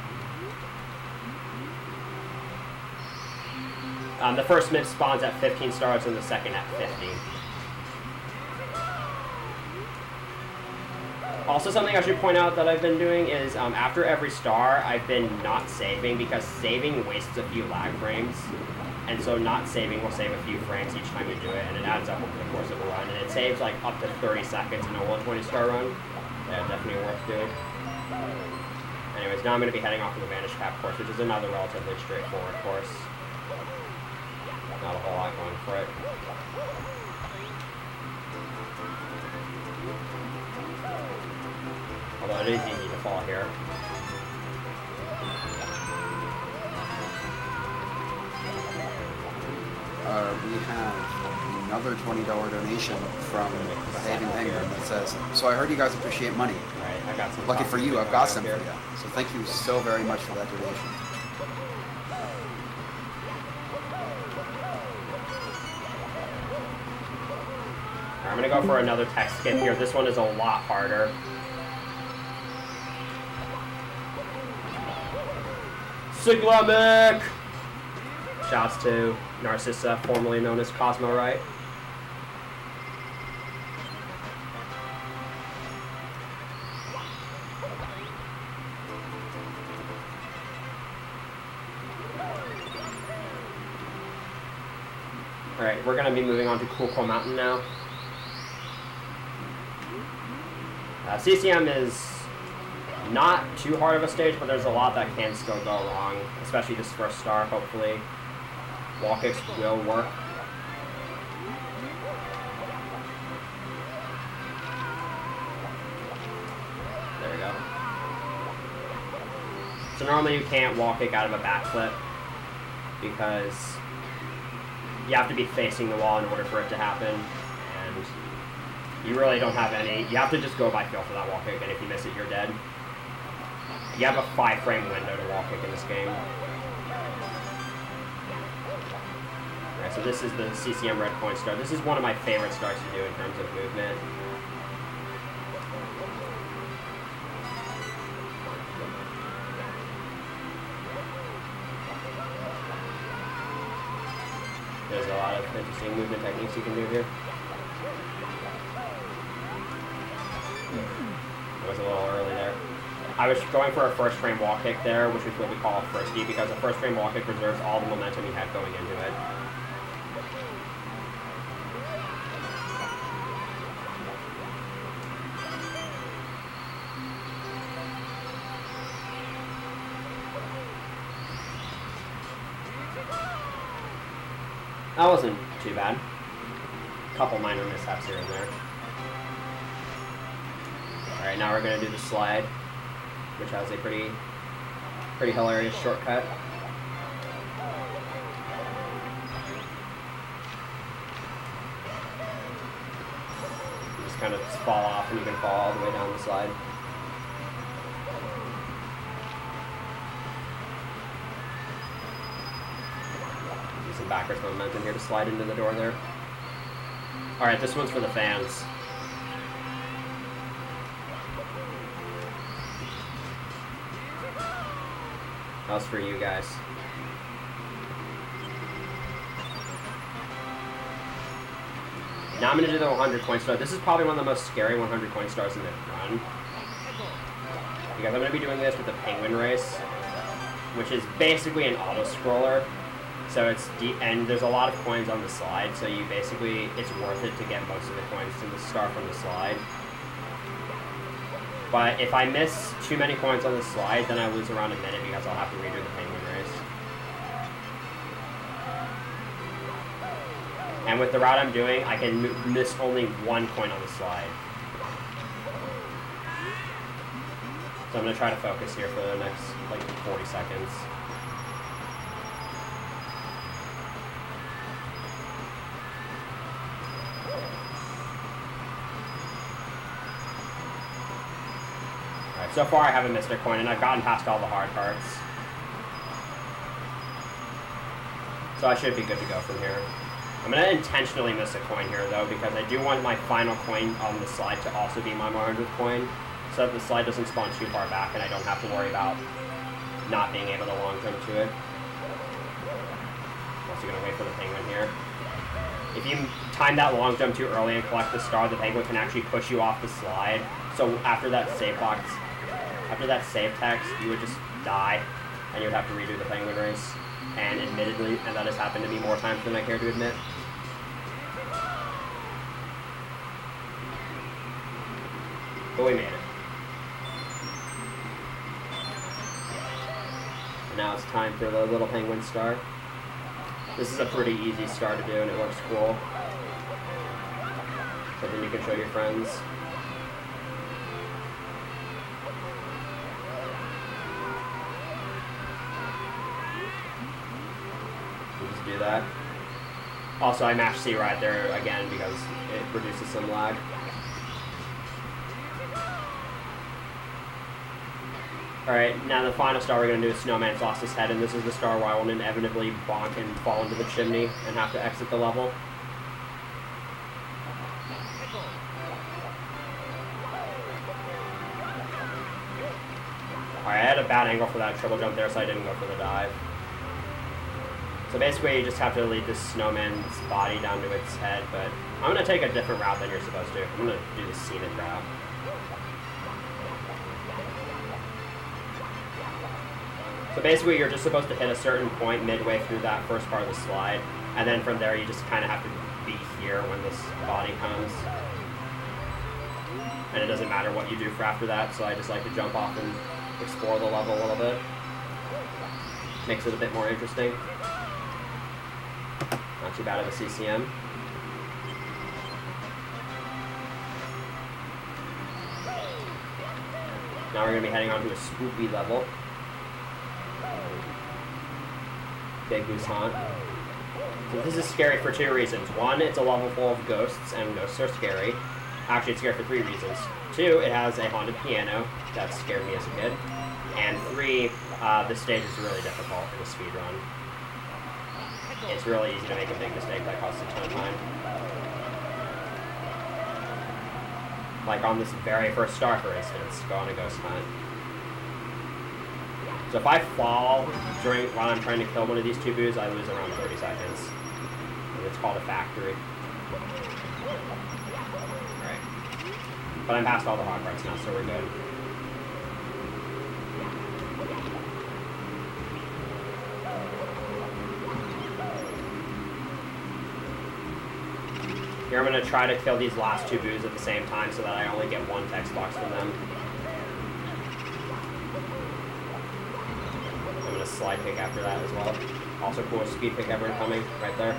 The first MIPS spawns at 15 stars and the second at 50. Also, something I should point out that I've been doing is after every star, I've been not saving because saving wastes a few lag frames. And so not saving will save a few frames each time you do it, and it adds up over the course of a run. And it saves like up to 30 seconds in a 120-star run. Yeah, definitely worth doing. Anyways, now I'm going to be heading off to the Vanish Cap course, which is another relatively straightforward course. Not a whole lot going for it. Although it is easy to fall here. We have another $20 donation from Behaving Penguin that says, "So I heard you guys appreciate money. Right, I got some. Lucky for you, I've got some for you. So thank you so very much for that donation." I'm gonna go for another tech skip here. This one is a lot harder. Siglamic! Shouts to Narcissa, formerly known as Cosmo, right? Alright, we're gonna be moving on to Cool Mountain now. CCM is not too hard of a stage, but there's a lot that can still go wrong, especially this first star, hopefully. Wall kicks will work. There we go. So normally you can't wall kick out of a backflip because you have to be facing the wall in order for it to happen, and you really don't have any. You have to just go by feel for that wall kick, and if you miss it, you're dead. You have a 5-frame window to wall kick in this game. Alright, so this is the CCM red coin star. This is one of my favorite stars to do in terms of movement. There's a lot of interesting movement techniques you can do here. It was a little early there. I was going for a first frame wall kick there, which is what we call a firstie, because a first frame wall kick preserves all the momentum he had going into it. That wasn't too bad. A couple minor mishaps here and there. Alright, now we're going to do the slide, which has a pretty hilarious shortcut. You just kind of fall off and you can fall all the way down the slide. Do some backwards momentum here to slide into the door there. Alright, this one's for the fans. That was for you guys. Now I'm going to do the 100 coin star. This is probably one of the most scary 100 coin stars in the run. Because I'm going to be doing this with the penguin race, which is basically an auto-scroller. So it's deep, and there's a lot of coins on the slide, so you basically, it's worth it to get most of the coins to the star from the slide. But if I miss too many coins on the slide, then I lose around a minute because I'll have to redo the penguin race. And with the route I'm doing, I can miss only 1 coin on the slide. So I'm going to try to focus here for the next, like, 40 seconds. So far I haven't missed a coin, and I've gotten past all the hard parts. So I should be good to go from here. I'm going to intentionally miss a coin here, though, because I do want my final coin on the slide to also be my 100th coin, so that the slide doesn't spawn too far back, and I don't have to worry about not being able to long jump to it. I'm also going to wait for the penguin here. If you time that long jump too early and collect the star, the penguin can actually push you off the slide. So after that save box, after that save text, you would just die, and you would have to redo the penguin race. And admittedly, and that has happened to me more times than I care to admit. But we made it. And now it's time for the little penguin star. This is a pretty easy star to do, and it looks cool. Something you can show your friends. Do that. Also, I mashed C right there again because it produces some lag. Alright, now the final star we're going to do is Snowman's lost his head, and this is the star where I will inevitably bonk and fall into the chimney and have to exit the level. Alright, I had a bad angle for that triple jump there, so I didn't go for the dive. So basically, you just have to lead this snowman's body down to its head, but I'm going to take a different route than you're supposed to. I'm going to do the scenic route. So basically, you're just supposed to hit a certain point midway through that first part of the slide, and then from there, you just kind of have to be here when this body comes. and it doesn't matter what you do for after that, so I just like to jump off and explore the level a little bit. Makes it a bit more interesting. Not too bad of a CCM. Now we're going to be heading on to a spoopy level. Big Goose Haunt. So this is scary for 2 reasons. 1, it's a level full of ghosts, and ghosts are scary. Actually, it's scary for 3 reasons. 2, it has a haunted piano. That scared me as a kid. And 3, the stage is really difficult in a speedrun. It's really easy to make a big mistake that costs a ton of time. Like on this very first star, for instance, go on a ghost hunt. So if I fall while I'm trying to kill one of these 2 boos, I lose around 30 seconds. And it's called a factory. Alright. But I'm past all the hog parts now, so we're good. Here I'm going to try to kill these last 2 boos at the same time so that I only get 1 text box from them. I'm going to slide pick after that as well. Also cool speed pick ever incoming, right there.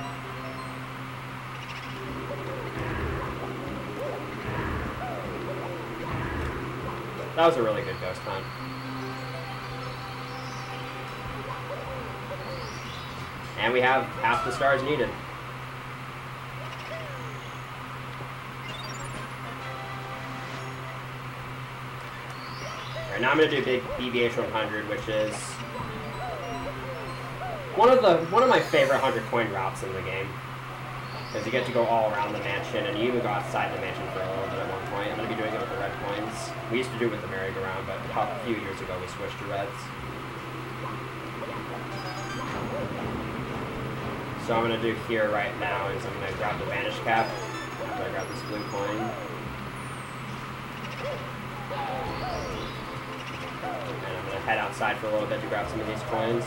That was a really good ghost hunt. And we have half the stars needed. Now I'm going to do big BBH 100, which is one of my favorite 100 coin routes in the game. Because you get to go all around the mansion, and you even go outside the mansion for a little bit at one point. I'm going to be doing it with the red coins. We used to do it with the merry-go-round, but a few years ago we switched to reds. So I'm going to do here right now is I'm going to grab the vanish cap after I grab this blue coin. And I'm going to head outside for a little bit to grab some of these coins.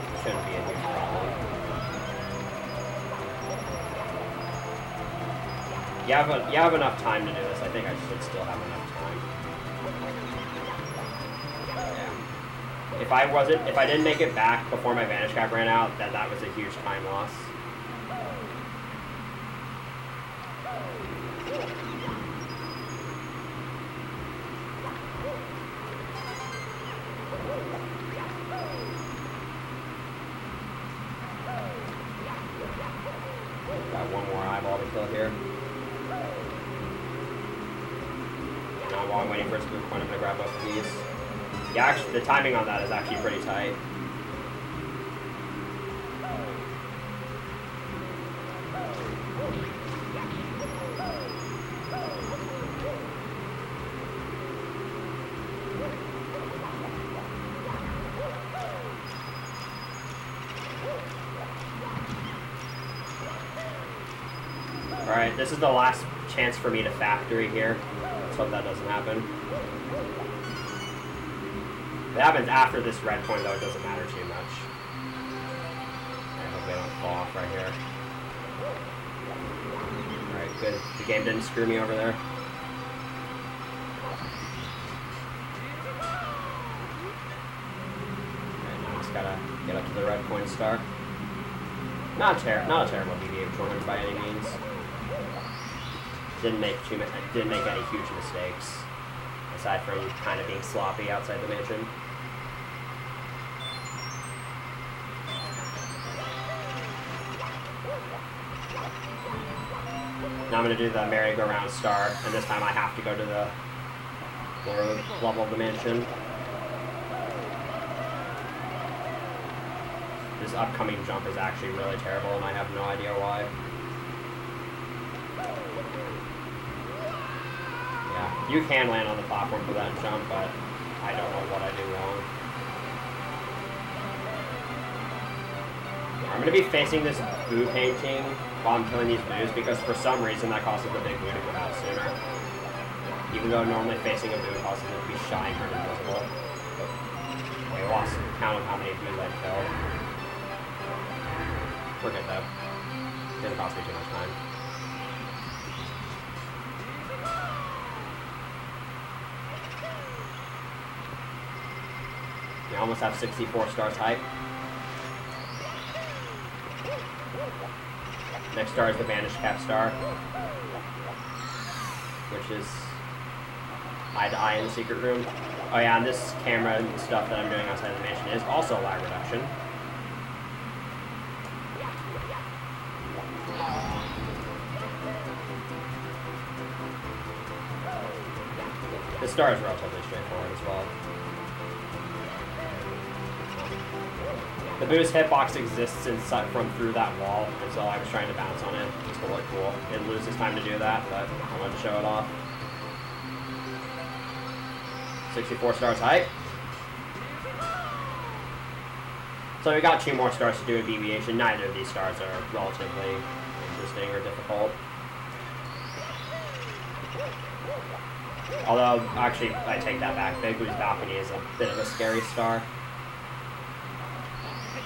That shouldn't be a huge problem. You have enough time to do this. I think I should still have enough time. Yeah. If I didn't make it back before my vanish cap ran out, that was a huge time loss. Got one more eyeball to kill here. Now while I'm waiting for a blue coin, I'm going to grab both of these. Yeah, actually, the timing on that is actually pretty tight. Alright, this is the last chance for me to factory here. Let's hope that doesn't happen. If it happens after this red coin, though, it doesn't matter too much. I hope they don't fall off right here. Alright, good. The game didn't screw me over there. Alright, now I just gotta get up to the red coin star. Not a terrible BBH 100 by any means. Didn't make any huge mistakes, aside from kind of being sloppy outside the mansion. Now I'm going to do the merry-go-round star, and this time I have to go to the lower level of the mansion. This upcoming jump is actually really terrible, and I have no idea why. Yeah, you can land on the platform for that jump, but I don't know what I do wrong. I'm going to be facing this boo painting while I'm killing these boos, because for some reason that causes the big boo to come out sooner. Even though normally facing a boo causes it to be shy and turn invisible. Okay, I lost count of how many boos I've killed. We're good though. Didn't cost me too much time. I almost have 64 stars hype. Next star is the Vanished Cap star, which is eye to eye in the secret room. Oh yeah, and this camera stuff that I'm doing outside the mansion is also lag reduction. This star is relatively straightforward as well. The boost hitbox exists from through that wall, and so I was trying to bounce on it just to look cool. It loses time to do that, but I wanted to show it off. 64 stars height. So we got 2 more stars to do a deviation. Neither of these stars are relatively interesting or difficult. Although, actually, I take that back. Big Blue's Balcony is a bit of a scary star.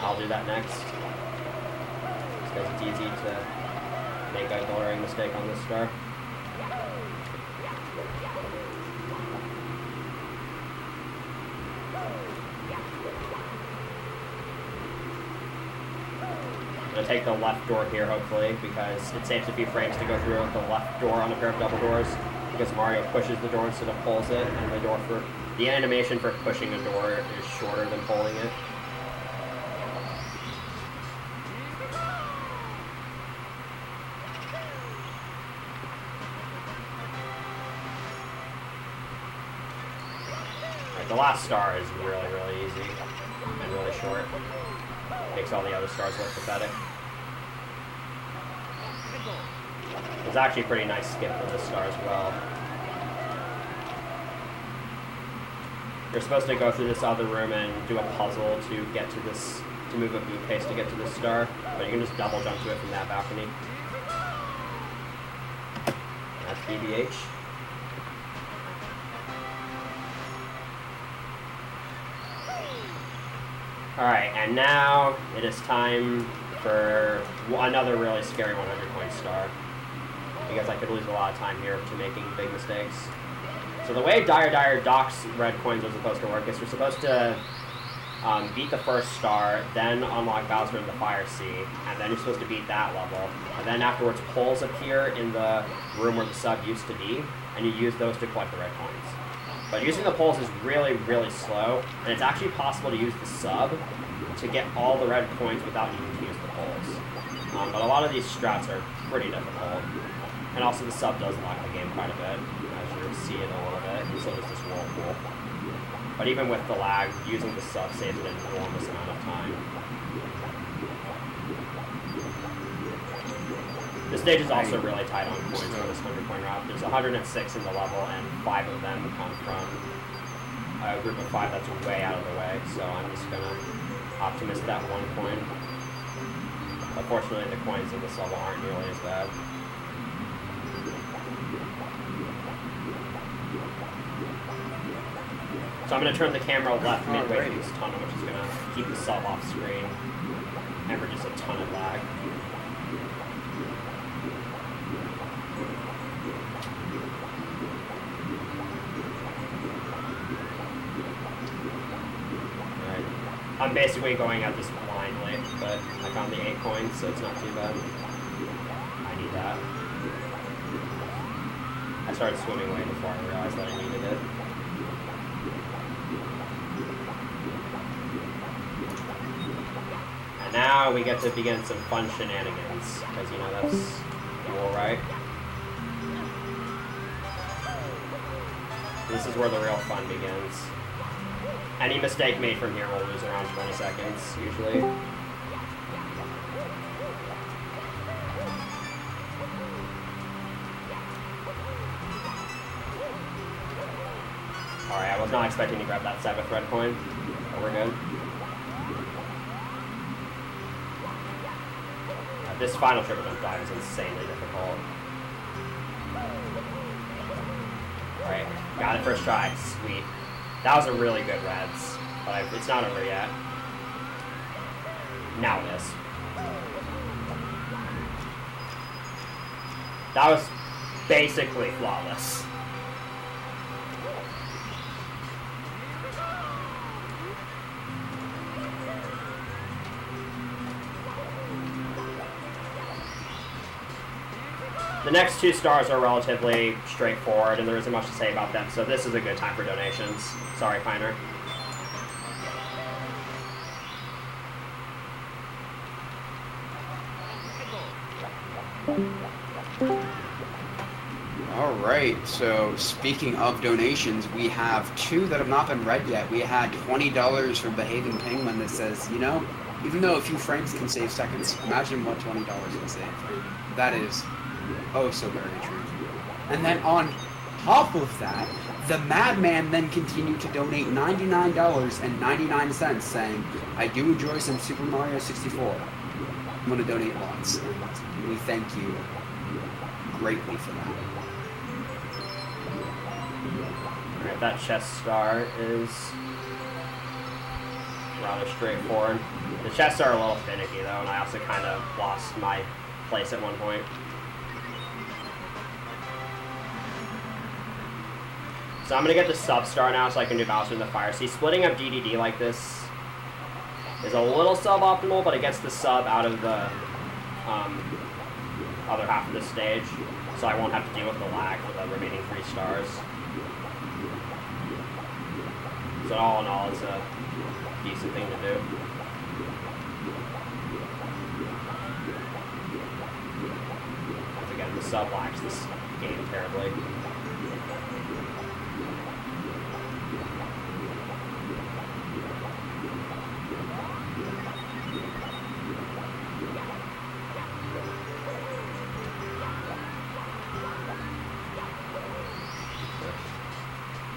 I'll do that next. Because it's easy to make a glaring mistake on this star. I'm going to take the left door here, hopefully, because it saves a few frames to go through the left door on a pair of double doors, because Mario pushes the door instead of pulls it, and the animation for pushing a door is shorter than pulling it. Alright, the last star is really, really easy, and really short. Makes all the other stars look pathetic. It's actually a pretty nice skip for this star as well. You're supposed to go through this other room and do a puzzle to get to this, to move a bootcase to get to this star, but you can just double jump to it from that balcony. That's BBH. Alright, and now it is time for another really scary 100 coin star, because I could lose a lot of time here to making big mistakes. So the way Dire docks red coins are supposed to work is you're supposed to beat the first star, then unlock Bowser in the Fire Sea, and then you're supposed to beat that level. And then afterwards, poles appear in the room where the sub used to be, and you use those to collect the red coins. But using the poles is really, really slow, and it's actually possible to use the sub to get all the red coins without needing to use the poles. But a lot of these strats are pretty difficult. And also the sub does lag the game quite a bit, as you see it a little bit, and so does this whirlpool. But even with the lag, using the sub saves an enormous amount of time. The stage is also really tight on coins for this 100 coin route. There's 106 in the level, and 5 of them come from a group of 5 that's way out of the way. So I'm just gonna optimist that 1 coin. Unfortunately, the coins in this level aren't nearly as bad. So I'm gonna turn the camera left midway through this tunnel, which is gonna keep the sub off screen and reduce a ton of lag. I'm basically going at this blindly, but I found the 8 coins, so it's not too bad. I need that. I started swimming way before I realized that I needed it. And now we get to begin some fun shenanigans, because, you know, that's cool, right? This is where the real fun begins. Any mistake made from here will lose around 20 seconds, usually. Alright, I was not expecting to grab that 7th red coin, but we're good. This final triple jump dive is insanely difficult. Alright, got it first try, sweet. That was a really good reds, but it's not over yet. Now it is. That was basically flawless. The next 2 stars are relatively straightforward, and there isn't much to say about them, so this is a good time for donations. Sorry, Piner. All right, so speaking of donations, we have 2 that have not been read yet. We had $20 from Behaving Penguin that says, you know, even though a few frames can save seconds, imagine what $20 can save. That is oh so very true. And then on top of that, the Madman then continued to donate $99.99, saying, I do enjoy some Super Mario 64. I'm going to donate lots. And we thank you greatly for that. Alright, that chest star is rather straightforward. The chests are a little finicky though, and I also kind of lost my place at one point. So I'm going to get the sub star now so I can do Bowser in the Fire. See, splitting up DDD like this is a little suboptimal, but it gets the sub out of the other half of the stage, so I won't have to deal with the lag for the remaining 3 stars. So all in all, it's a decent thing to do. Once again, the sub lags this game terribly.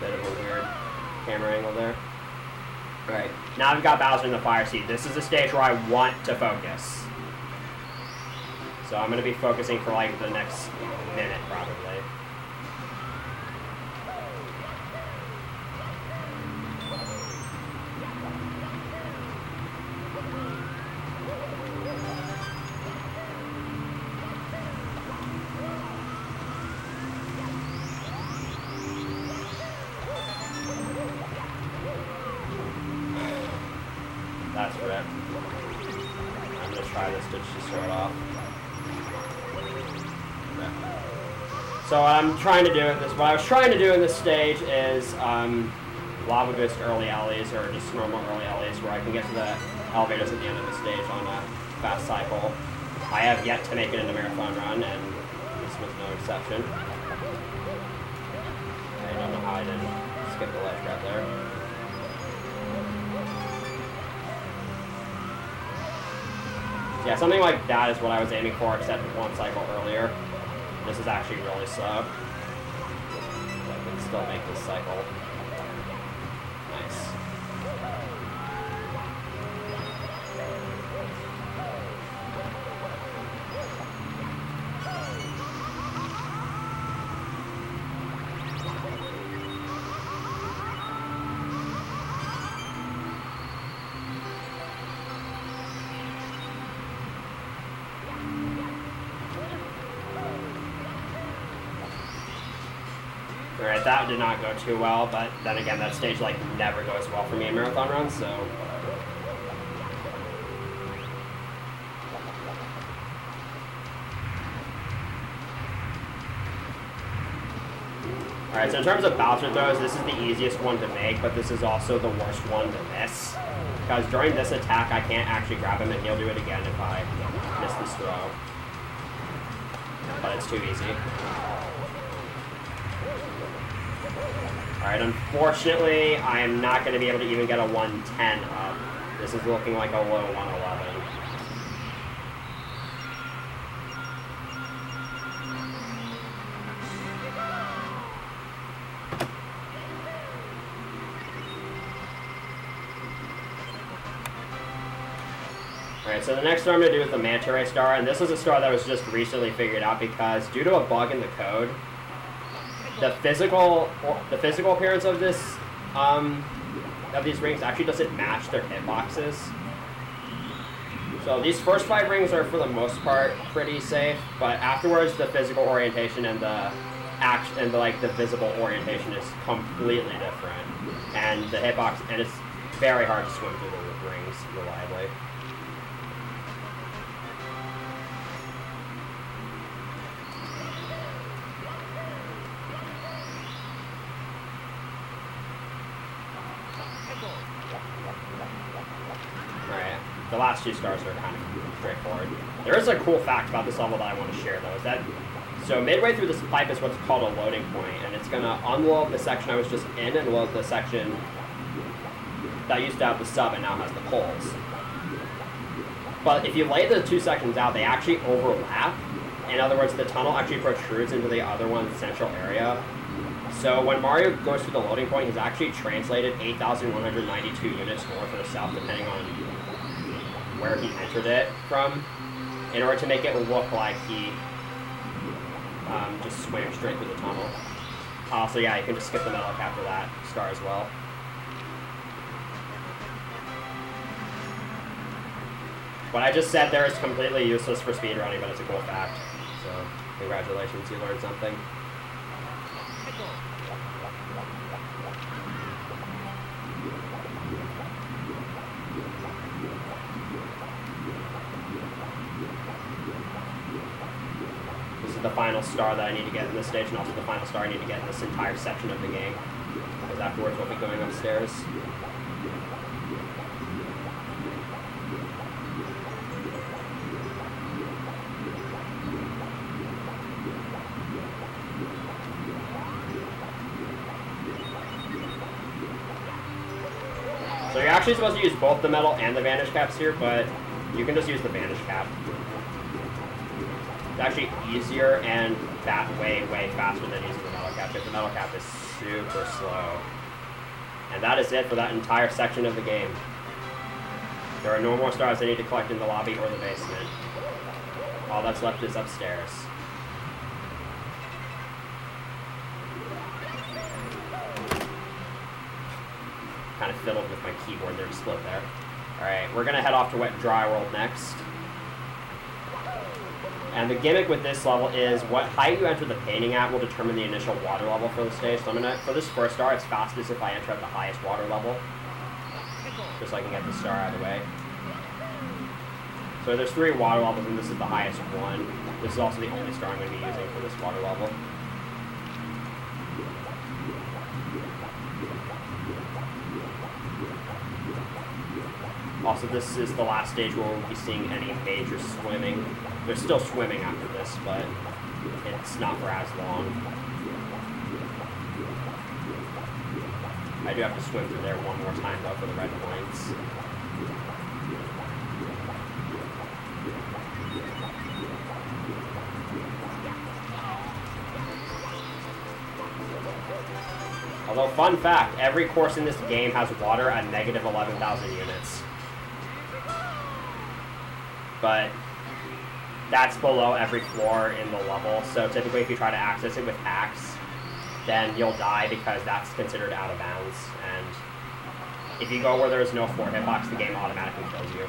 Bit of a weird camera angle there. Alright, now I've got Bowser in the Fire Seat. This is a stage where I want to focus. So I'm going to be focusing for like the next minute probably. That's ripped. I'm going to try this to just start off. Okay. So what I'm trying to do in this, what I was trying to do in this stage is lava boost early alleys, or just normal early alleys, where I can get to the elevators at the end of the stage on a fast cycle. I have yet to make it into Marathon Run, and this was no exception. I don't know how I didn't skip the ledge right there. Yeah, something like that is what I was aiming for, except 1 cycle earlier. This is actually really slow. But I can still make this cycle. Nice. Alright, that did not go too well, but then again, that stage like never goes well for me in Marathon Runs, so. Alright, so in terms of Bowser throws, this is the easiest one to make, but this is also the worst one to miss. Because during this attack, I can't actually grab him, and he'll do it again if I miss this throw. But it's too easy. Alright, unfortunately, I am not going to be able to even get a 110 up. This is looking like a low 111. Alright, so the next star I'm going to do is the Manta Ray star, and this is a star that was just recently figured out because due to a bug in the code, the physical appearance of this of these rings actually doesn't match their hitboxes. So these first 5 rings are for the most part pretty safe, but afterwards the physical orientation and the the visible orientation is completely different, and the hitbox, and it's very hard to swim through the rings reliably. the last 2 stars are kind of straightforward. There is a cool fact about this level that I want to share, though, is that so midway through this pipe is what's called a loading point, and it's going to unload the section I was just in and load the section that used to have the sub and now has the poles. But if you lay the 2 sections out, they actually overlap. In other words, the tunnel actually protrudes into the other one's central area. So when Mario goes through the loading point, he's actually translated 8,192 units north or south, depending on where he entered it from, in order to make it look like he just swam straight through the tunnel. So yeah, you can just skip the metal cap for that star as well. What I just said there is completely useless for speedrunning, but it's a cool fact. So, congratulations, you learned something. This is the final star that I need to get in this stage, and also the final star I need to get in this entire section of the game. Because afterwards we'll be going upstairs. So you're actually supposed to use both the metal and the vanish caps here, but you can just use the vanish cap. It's actually easier and that way faster than using the metal cap, because the metal cap is super slow. And that is it for that entire section of the game. There are no more stars I need to collect in the lobby or the basement. All that's left is upstairs. Kind of fiddled with my keyboard there to split there. Alright, we're going to head off to Wet and Dry World next. And the gimmick with this level is what height you enter the painting at will determine the initial water level for the stage. So I'm gonna, for this first star, it's fastest if I enter at the highest water level. Just so I can get the star out of the way. So there's 3 water levels and this is the highest one. This is also the only star I'm going to be using for this water level. Also, this is the last stage where we'll be seeing any major swimming. There's still swimming after this, but it's not for as long. I do have to swim through there one more time, though, for the red points. Although, fun fact, every course in this game has water at negative 11,000 units. But that's below every floor in the level, so typically if you try to access it with hacks, then you'll die because that's considered out of bounds, and if you go where there's no 4 hitbox, the game automatically kills you.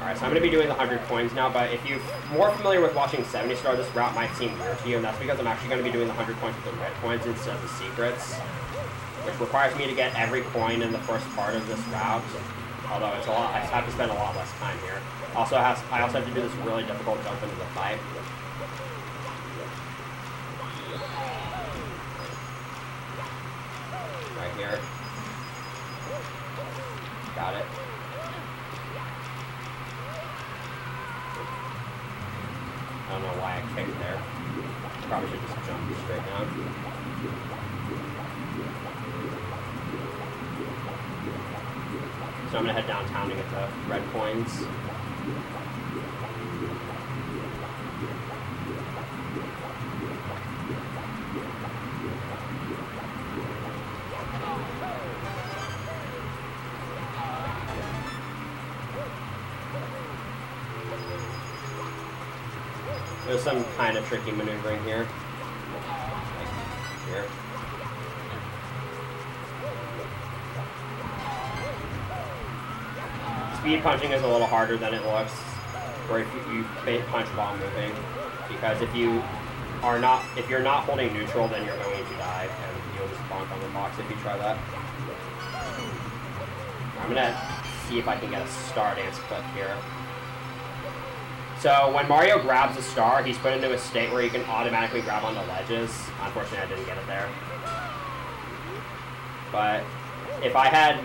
Alright, so I'm going to be doing the 100 coins now, but if you're more familiar with watching 70 Star, this route might seem weird to you, and that's because I'm actually going to be doing the 100 coins with the red coins instead of the secrets, which requires me to get every coin in the first part of this route, although it's a lot, I have to spend a lot less time here. I also have to do this really difficult jump into the pipe. Right here. Got it. I don't know why I kicked there. Probably should just jump straight down. So I'm going to head downtown to get the red coins. There's some kind of tricky maneuvering here. Like here. Speed punching is a little harder than it looks, or if you punch while moving, because if you're not holding neutral, then you're going to die, and you'll just bonk on the box if you try that. I'm gonna see if I can get a star dance clip here. So when Mario grabs a star, he's put into a state where he can automatically grab onto ledges. Unfortunately, I didn't get it there. But if I had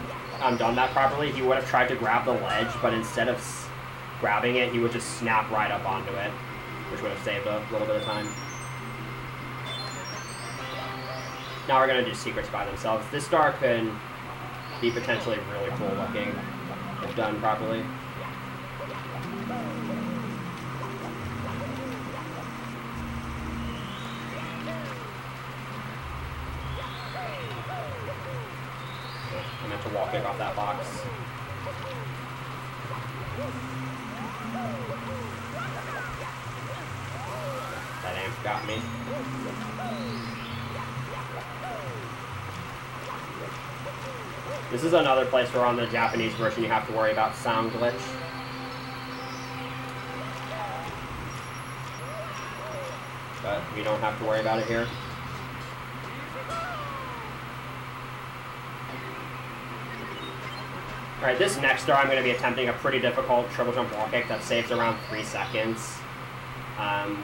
done that properly, he would have tried to grab the ledge, but instead of grabbing it, he would just snap right up onto it, which would have saved a little bit of time. Now we're going to do secrets by themselves. This star could be potentially really cool looking if done properly. I meant to wall kick off that box. That amp got me. This is another place where on the Japanese version you have to worry about sound glitch. But we don't have to worry about it here. Alright, this next star I'm going to be attempting a pretty difficult triple jump wall kick that saves around 3 seconds. I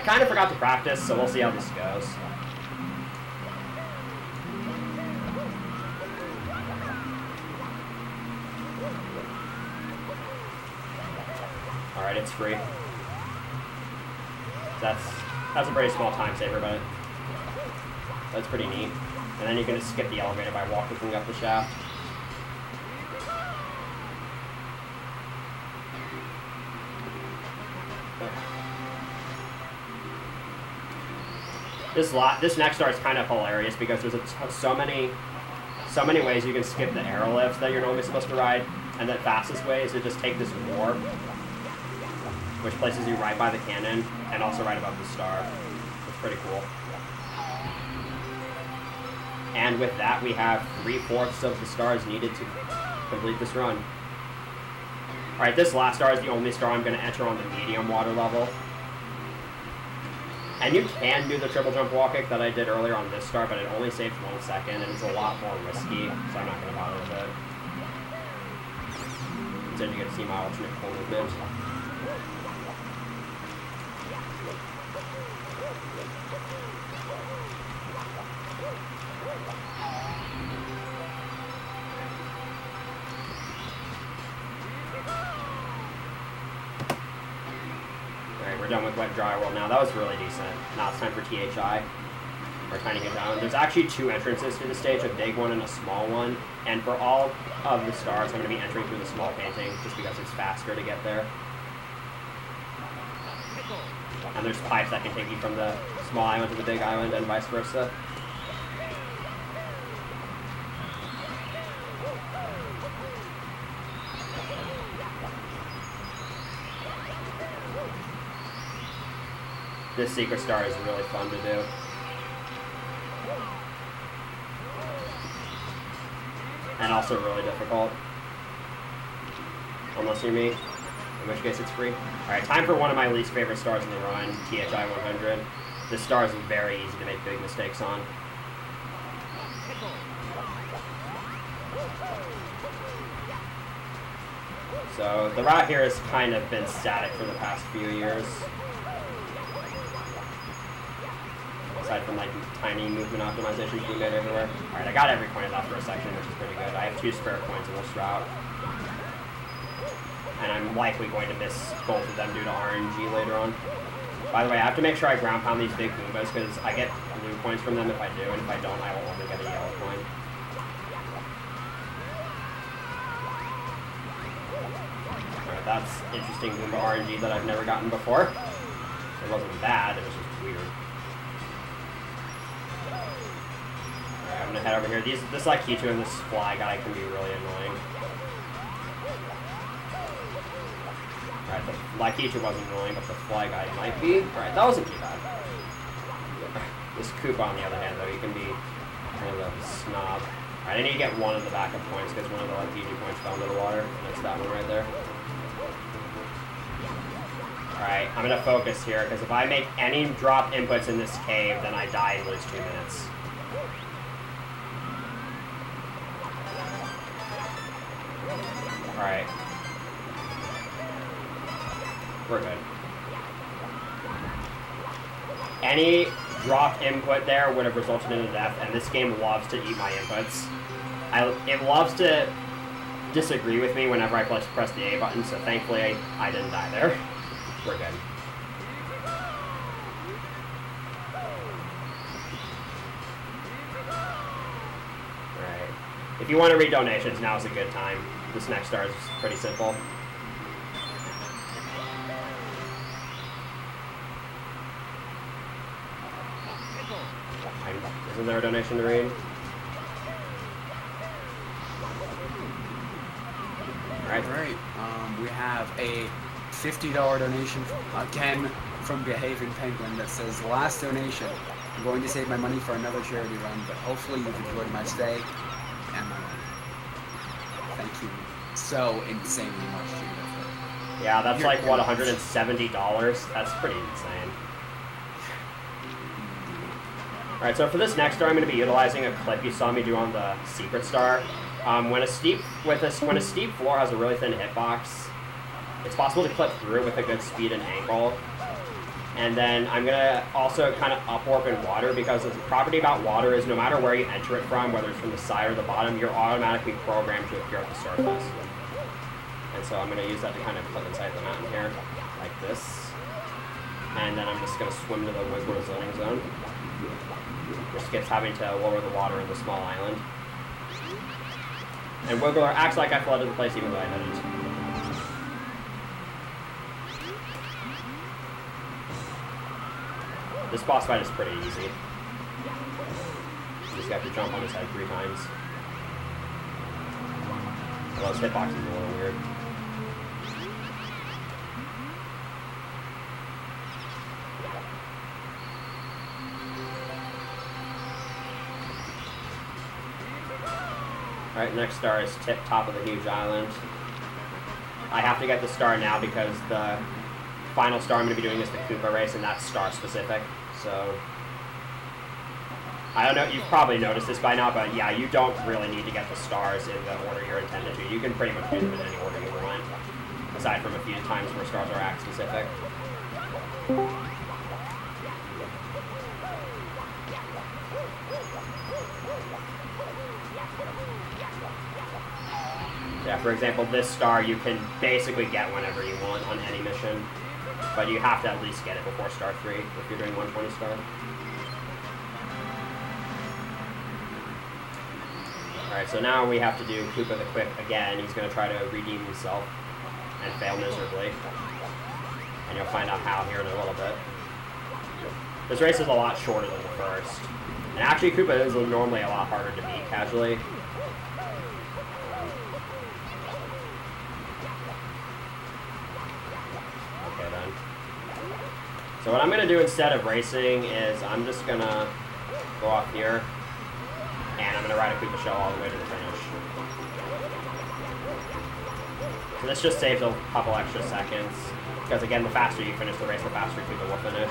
kind of forgot to practice, so we'll see how this goes. Alright, it's free. That's a pretty small time saver, but that's pretty neat. And then you can just skip the elevator by walking up the shaft. This next star is kind of hilarious because there's so many ways you can skip the airlift that you're normally supposed to ride, and the fastest way is to just take this warp, which places you right by the cannon and also right above the star. It's pretty cool. And with that, we have 3/4 of the stars needed to complete this run. Alright, this last star is the only star I'm going to enter on the medium water level. And you can do the triple jump wall kick that I did earlier on this star, but it only saves 1 second, and it's a lot more risky, so I'm not going to bother with it. Instead, you get to see my alternate pull movement. We're done with Wet Dry World now. That was really decent. Now it's time for THI, or Tiny Hit Island. There's actually 2 entrances to the stage, a big one and a small one. And for all of the stars, I'm going to be entering through the small painting, just because it's faster to get there. And there's pipes that can take you from the small island to the big island, and vice versa. This secret star is really fun to do. And also really difficult. Unless you're me, in which case it's free. Alright, time for one of my least favorite stars in the run, THI 100. This star is very easy to make big mistakes on. So the route here has kind of been static for the past few years. Aside from like tiny movement optimizations being made everywhere. Alright, I got every coin of that first section, which is pretty good. I have 2 spare coins in this route. And I'm likely going to miss both of them due to RNG later on. By the way, I have to make sure I ground pound these big Goombas because I get blue coins from them if I do, and if I don't, I will only get a yellow coin. Alright, that's interesting Goomba RNG that I've never gotten before. It wasn't bad, it was just weird. I'm gonna head over here. This Laikitu and this fly guy can be really annoying. Alright, the Laikitu wasn't annoying, but the fly guy might be. Alright, that wasn't too bad. This Koopa, on the other hand, though, he can be kind of a snob. Alright, I need to get one of the backup points because one of the Laikitu points fell into the water. And it's that one right there. Alright, I'm gonna focus here because if I make any drop inputs in this cave, then I die and lose 2 minutes. Alright. We're good. drop input there would have resulted in a death, and this game loves to eat my inputs. It loves to disagree with me whenever I press the A button, so thankfully I didn't die there. We're good. Alright. If you want to read donations, now's a good time. This next star is pretty simple. Isn't there a donation to read? Alright. We have a $50 donation, again, from Behaving Penguin that says, last donation. I'm going to save my money for another charity run, but hopefully you've enjoyed my stay and my money. Thank you so insanely much, Judith. Yeah, that's like, what, $170? That's pretty insane. Alright, so for this next star, I'm going to be utilizing a clip you saw me do on the secret star. When a steep floor has a really thin hitbox, it's possible to clip through it with a good speed and angle. And then I'm going to also kind of upwarp in water, because the property about water is no matter where you enter it from, whether it's from the side or the bottom, you're automatically programmed to appear at the surface. And so I'm going to use that to kind of clip inside the mountain here, like this. And then I'm just going to swim to the Wiggler zoning zone, which skips having to lower the water in the small island. And Wiggler acts like I flooded the place even though I didn't. This boss fight is pretty easy. You just have to jump on his head 3 times. Although his hitbox is a little weird. Alright, next star is top of the huge island. I have to get the star now because the final star I'm going to be doing is the Koopa race, and that's star specific. So, I don't know, you've probably noticed this by now, but yeah, you don't really need to get the stars in the order you're intended to. You can pretty much do them in any order you want, aside from a few times where stars are act specific. Yeah, for example, this star you can basically get whenever you want on any mission, but you have to at least get it before star 3 if you're doing 120 star. Alright, so now we have to do Koopa the Quick again. He's going to try to redeem himself and fail miserably. And you'll find out how here in a little bit. This race is a lot shorter than the first. And actually, Koopa is normally a lot harder to beat casually. Okay, then. So what I'm going to do instead of racing is I'm just going to go off here. And I'm going to ride a Koopa shell all the way to the finish. So this just saves a couple extra seconds. Because again, the faster you finish the race, the faster Koopa will finish.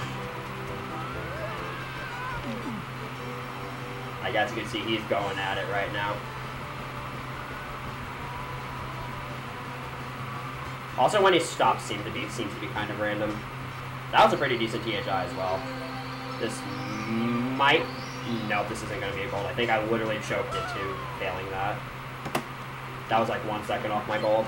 I guess you can see he's going at it right now. Also, when he stops seems to be kind of random. That was a pretty decent THI as well. This might... Nope, this isn't going to be a gold. I think I literally choked it too, failing that. That was like 1 second off my gold.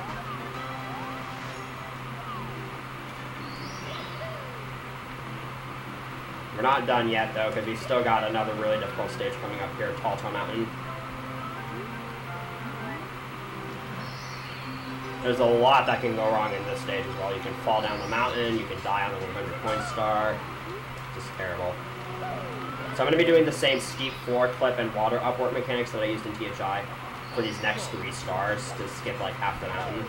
We're not done yet, though, because we've still got another really difficult stage coming up here at Tall Toe Mountain. There's a lot that can go wrong in this stage as well. You can fall down the mountain, you can die on the 100-point star. Just terrible. So I'm going to be doing the same steep floor clip and water upward mechanics that I used in THI for these next 3 stars to skip like half the mountain.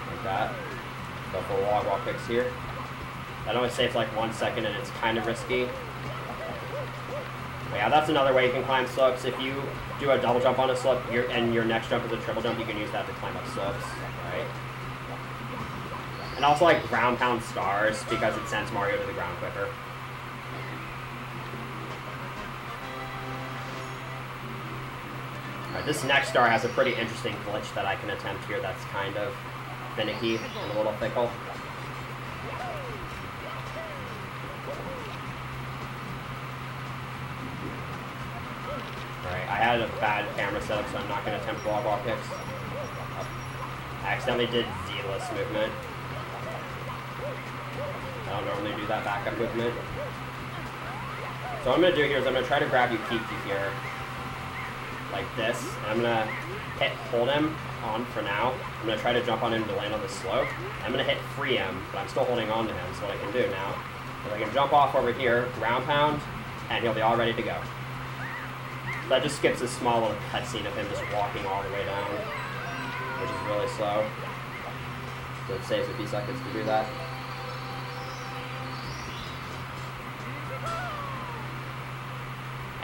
Like that. Go for log walk kicks here. That only saves like 1 second and it's kind of risky. But yeah, that's another way you can climb slopes. If you do a double jump on a slope and your next jump is a triple jump, you can use that to climb up slopes, right? And also like ground pound stars because it sends Mario to the ground quicker. Alright, this next star has a pretty interesting glitch that I can attempt here that's kind of finicky and a little fickle. had a bad camera setup, so I'm not going to attempt log wall kicks. I accidentally did Z-less movement. I don't normally do that backup movement. So what I'm going to do here is I'm going to try to grab you Kiki here, like this, and I'm going to hold him on for now. I'm going to try to jump on him to land on the slope. I'm going to hit free him, but I'm still holding on to him, so what I can do now is I can jump off over here, ground pound, and he'll be all ready to go. So that just skips a small little cutscene of him just walking all the way down, which is really slow. So it saves a few seconds to do that.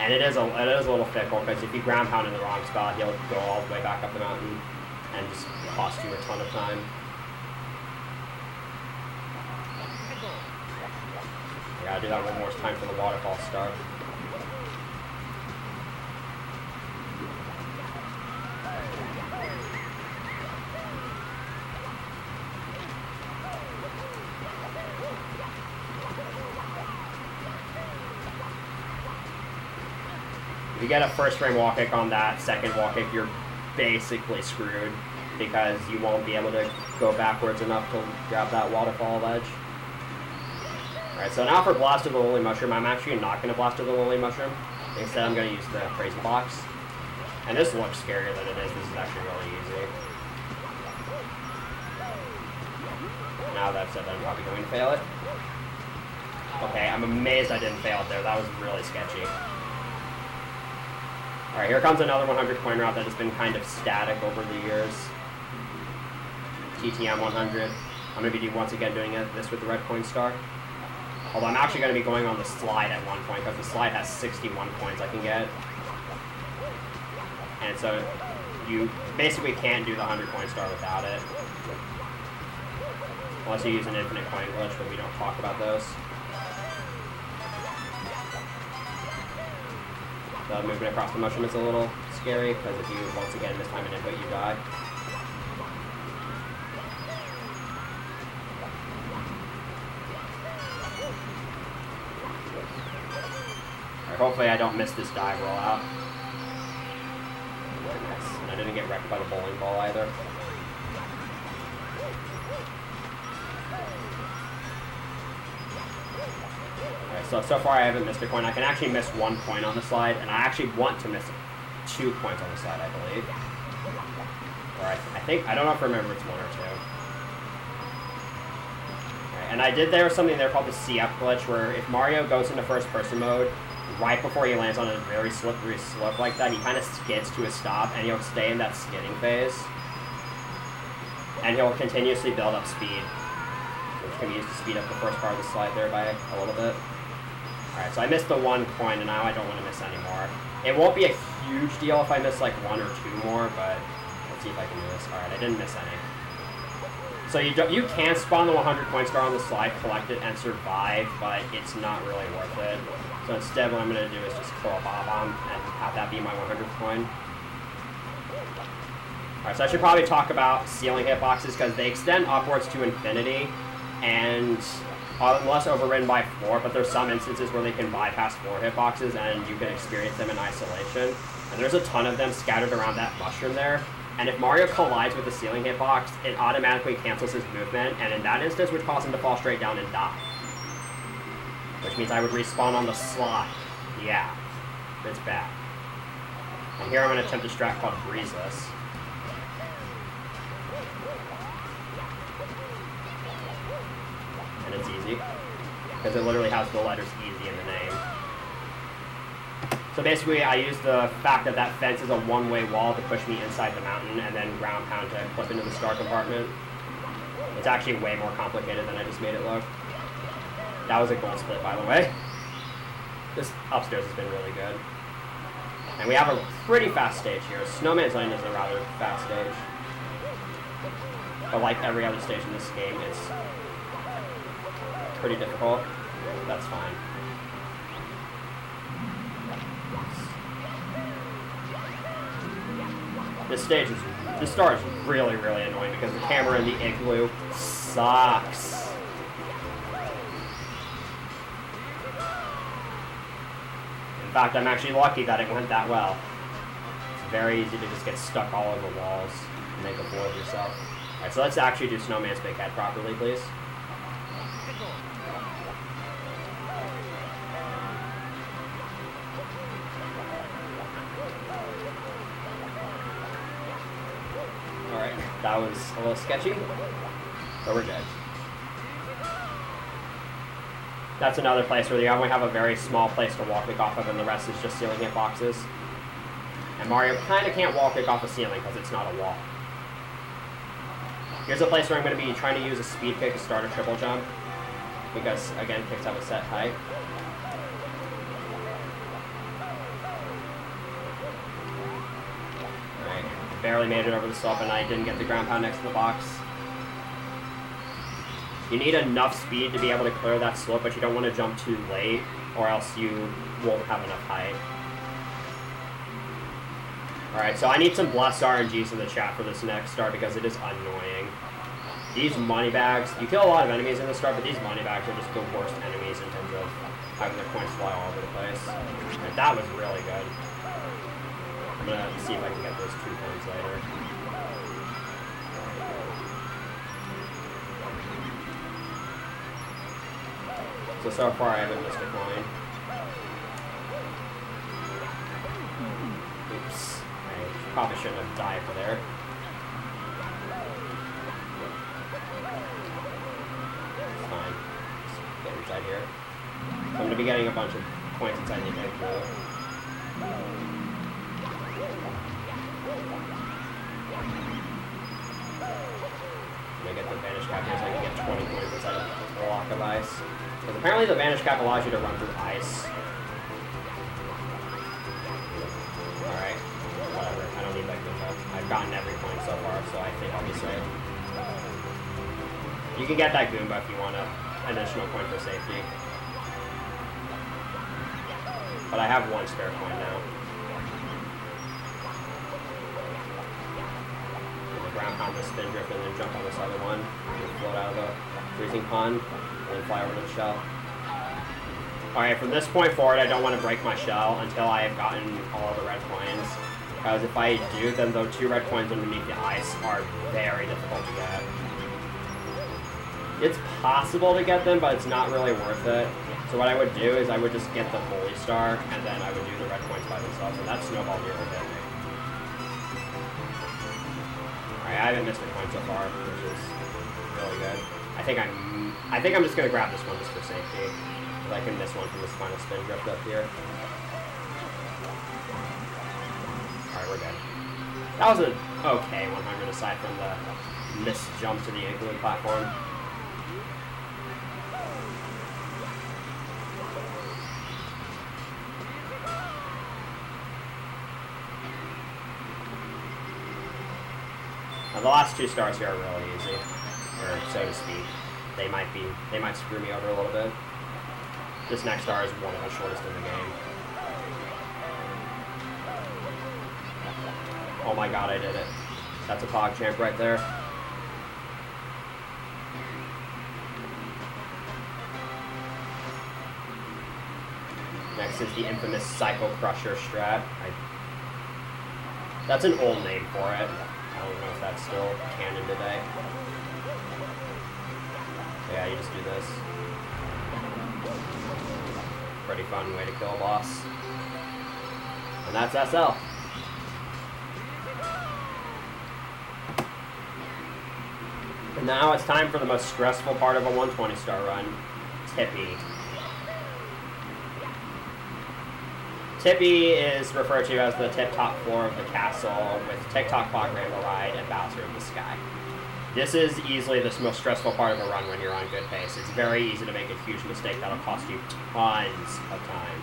And it is a little fickle, because if you ground pound in the wrong spot, he'll go all the way back up the mountain and just cost you a ton of time. I gotta do that one more time for the waterfall start. If you get a first frame wall kick on that second wall kick, you're basically screwed because you won't be able to go backwards enough to grab that waterfall ledge. Alright, so now for Blast of the Lily Mushroom, I'm actually not going to Blast of the Lily Mushroom. Instead, I'm going to use the Crazy Box. And this looks scarier than it is. This is actually really easy. Now that I've said that, I'm probably going to fail it. Okay, I'm amazed I didn't fail it there. That was really sketchy. Alright, here comes another 100 coin route that has been kind of static over the years. TTM 100. I'm going to be once again doing this with the red coin star. Although I'm actually going to be going on the slide at one point, because the slide has 61 coins I can get. And so you basically can't do the 100 coin star without it. Unless you use an infinite coin glitch, but we don't talk about those. The movement across the mushroom is a little scary, because if you once again miss time an input, you die. Alright, hopefully I don't miss this dive rollout. Nice. And I didn't get wrecked by the bowling ball either. So far I haven't missed a coin. I can actually miss 1 coin on the slide, and I actually want to miss 2 coins on the slide, I believe. Or I don't know if I remember it's 1 or 2. Alright, and I did there something there called the CF glitch, where if Mario goes into first person mode, right before he lands on a very slippery slope like that, he kind of skids to a stop, and he'll stay in that skidding phase. And he'll continuously build up speed, which can be used to speed up the first part of the slide there by a little bit. Alright, so I missed the 1 coin, and now I don't want to miss any more. It won't be a huge deal if I miss like 1 or 2 more, but let's see if I can do this. Alright, I didn't miss any. So you can spawn the 100 coin star on the slide, collect it, and survive, but it's not really worth it. So instead, what I'm going to do is just throw a bomb and have that be my 100th coin. Alright, so I should probably talk about ceiling hitboxes, because they extend upwards to infinity, and unless overridden by 4, but there's some instances where they can bypass 4 hitboxes and you can experience them in isolation. And there's a ton of them scattered around that mushroom there. And if Mario collides with the ceiling hitbox, it automatically cancels his movement, and in that instance would cause him to fall straight down and die. Which means I would respawn on the slide. Yeah, it's bad. And here I'm going to attempt a strat called Breezeless. And it's easy, because it literally has the letters easy in the name. So basically I use the fact that that fence is a one-way wall to push me inside the mountain, and then ground pound to clip into the star compartment. It's actually way more complicated than I just made it look. That was a gold split, by the way. This upstairs has been really good. And we have a pretty fast stage here. Snowman's Lane is a rather fast stage. But like every other stage in this game, it's pretty difficult. That's fine. This star is really, really annoying because the camera in the igloo sucks. In fact, I'm actually lucky that it went that well. Very easy to just get stuck all over walls and make a fool of yourself. Alright, so let's actually do Snowman's Big Head properly, please. Alright, that was a little sketchy, but we're good. That's another place where you only have a very small place to wall kick off of, and the rest is just ceiling hitboxes. And Mario kind of can't wall kick off a ceiling because it's not a wall. Here's a place where I'm going to be trying to use a speed kick to start a triple jump, because, again, kicks have a set height. Alright, barely made it over the slope, and I didn't get the ground pound next to the box. You need enough speed to be able to clear that slope, but you don't want to jump too late, or else you won't have enough height. Alright, so I need some blessed RNGs in the chat for this next start, because it is annoying. These money bags, you kill a lot of enemies in the start, but these money bags are just the worst enemies in terms of having their coins fly all over the place. And that was really good. I'm gonna see if I can get those 2 coins later. So far I haven't missed a coin. Oops. I probably shouldn't have dived for there. It's fine. Just get inside here. So I'm going to be getting a bunch of coins inside the egg though. I'm going to get the Vanish Cap here so I can get 20 coins inside a block of ice. Because apparently the Vanish Cap allows you to run through ice. Alright, whatever. I don't need that Goomba. I've gotten every coin so far, so I think I'll be safe. You can get that Goomba if you want an additional coin for safety. But I have 1 spare coin now. The ground pound, the spin drift, and then jump on this other one. And float out of the freezing pond. And then fly over to the shell. Alright, from this point forward, I don't want to break my shell until I have gotten all of the red coins. Because if I do, then those 2 red coins underneath the ice are very difficult to get. It's possible to get them, but it's not really worth it. So what I would do is I would just get the Holy Star, and then I would do the red coins by themselves, and that snowball nearly hit me. Alright, I haven't missed a coin so far, which is really good. I think I'm just gonna grab this one just for safety. Because I can miss one from this final spin drift up here. Alright, we're good. That was an okay 100 aside from the missed jump to the igloo platform. Now, the last 2 stars here are really easy, or so to speak. They might screw me over a little bit. This next star is one of the shortest in the game. Oh my god, I did it. That's a PogChamp right there. Next is the infamous Psycho Crusher strat. That's an old name for it. I don't know if that's still canon today. Yeah, you just do this. Pretty fun way to kill a boss. And that's SL. And now it's time for the most stressful part of a 120-star run, Tippy. Tippy is referred to as the tip-top floor of the castle with Tick-Tock Clock Rainbow Ride and Bowser in the Sky. This is easily the most stressful part of a run when you're on good pace. It's very easy to make a huge mistake that'll cost you tons of time.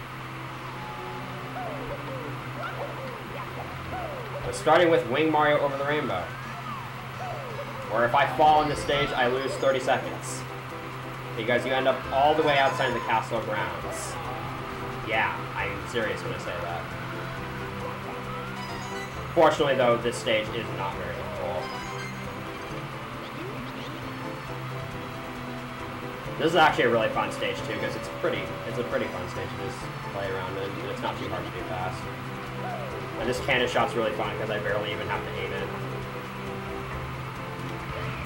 So starting with Wing Mario over the rainbow. Or if I fall on this stage, I lose 30 seconds. Because you end up all the way outside the castle grounds. Yeah, I'm serious when I say that. Fortunately, though, this stage is not very difficult. This is actually a really fun stage, too, because it's a pretty fun stage to just play around in, and it's not too hard to do fast. And this cannon shot's really fun because I barely even have to aim it.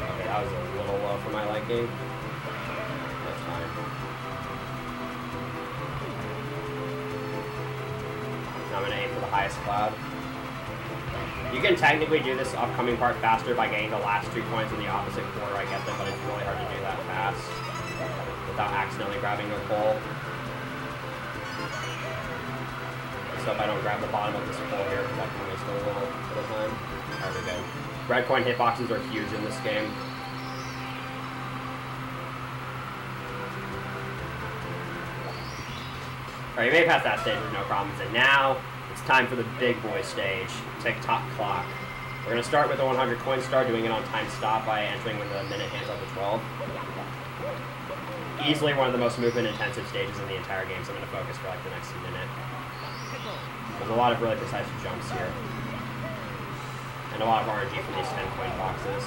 Okay, that was a little low for my liking. That's fine. Now I'm going to aim for the highest cloud. You can technically do this upcoming part faster by getting the last 2 coins in the opposite quarter. I get them, but it's really hard to do that fast without accidentally grabbing a pole. Just hope I don't grab the bottom of this pole here because that can waste a little bit of time. Alright, we're good. Red coin hitboxes are huge in this game. Alright, you made it past that stage with no problems, and now it's time for the big boy stage, tick-tock clock. We're going to start with the 100 coin star, doing it on time stop by entering when the minute hands on the 12. Easily one of the most movement-intensive stages in the entire game, so I'm going to focus for like the next minute. There's a lot of really precise jumps here. And a lot of RNG from these 10 coin boxes.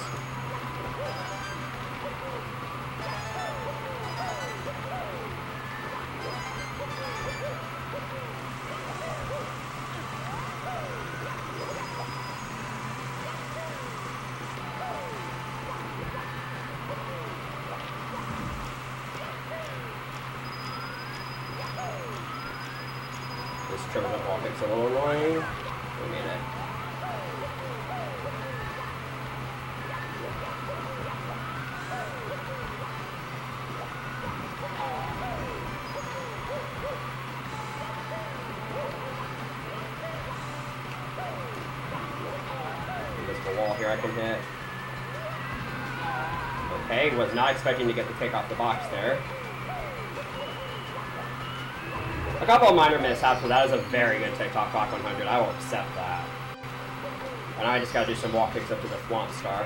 Triple jump wall kick's a little annoying. We made it. There's the wall here I can hit. Okay, was not expecting to get the kick off the box there. A couple of minor mishaps, but that is a very good tick-tock clock 100. I will accept that. And I just gotta do some wall kicks up to the Thwomp Star.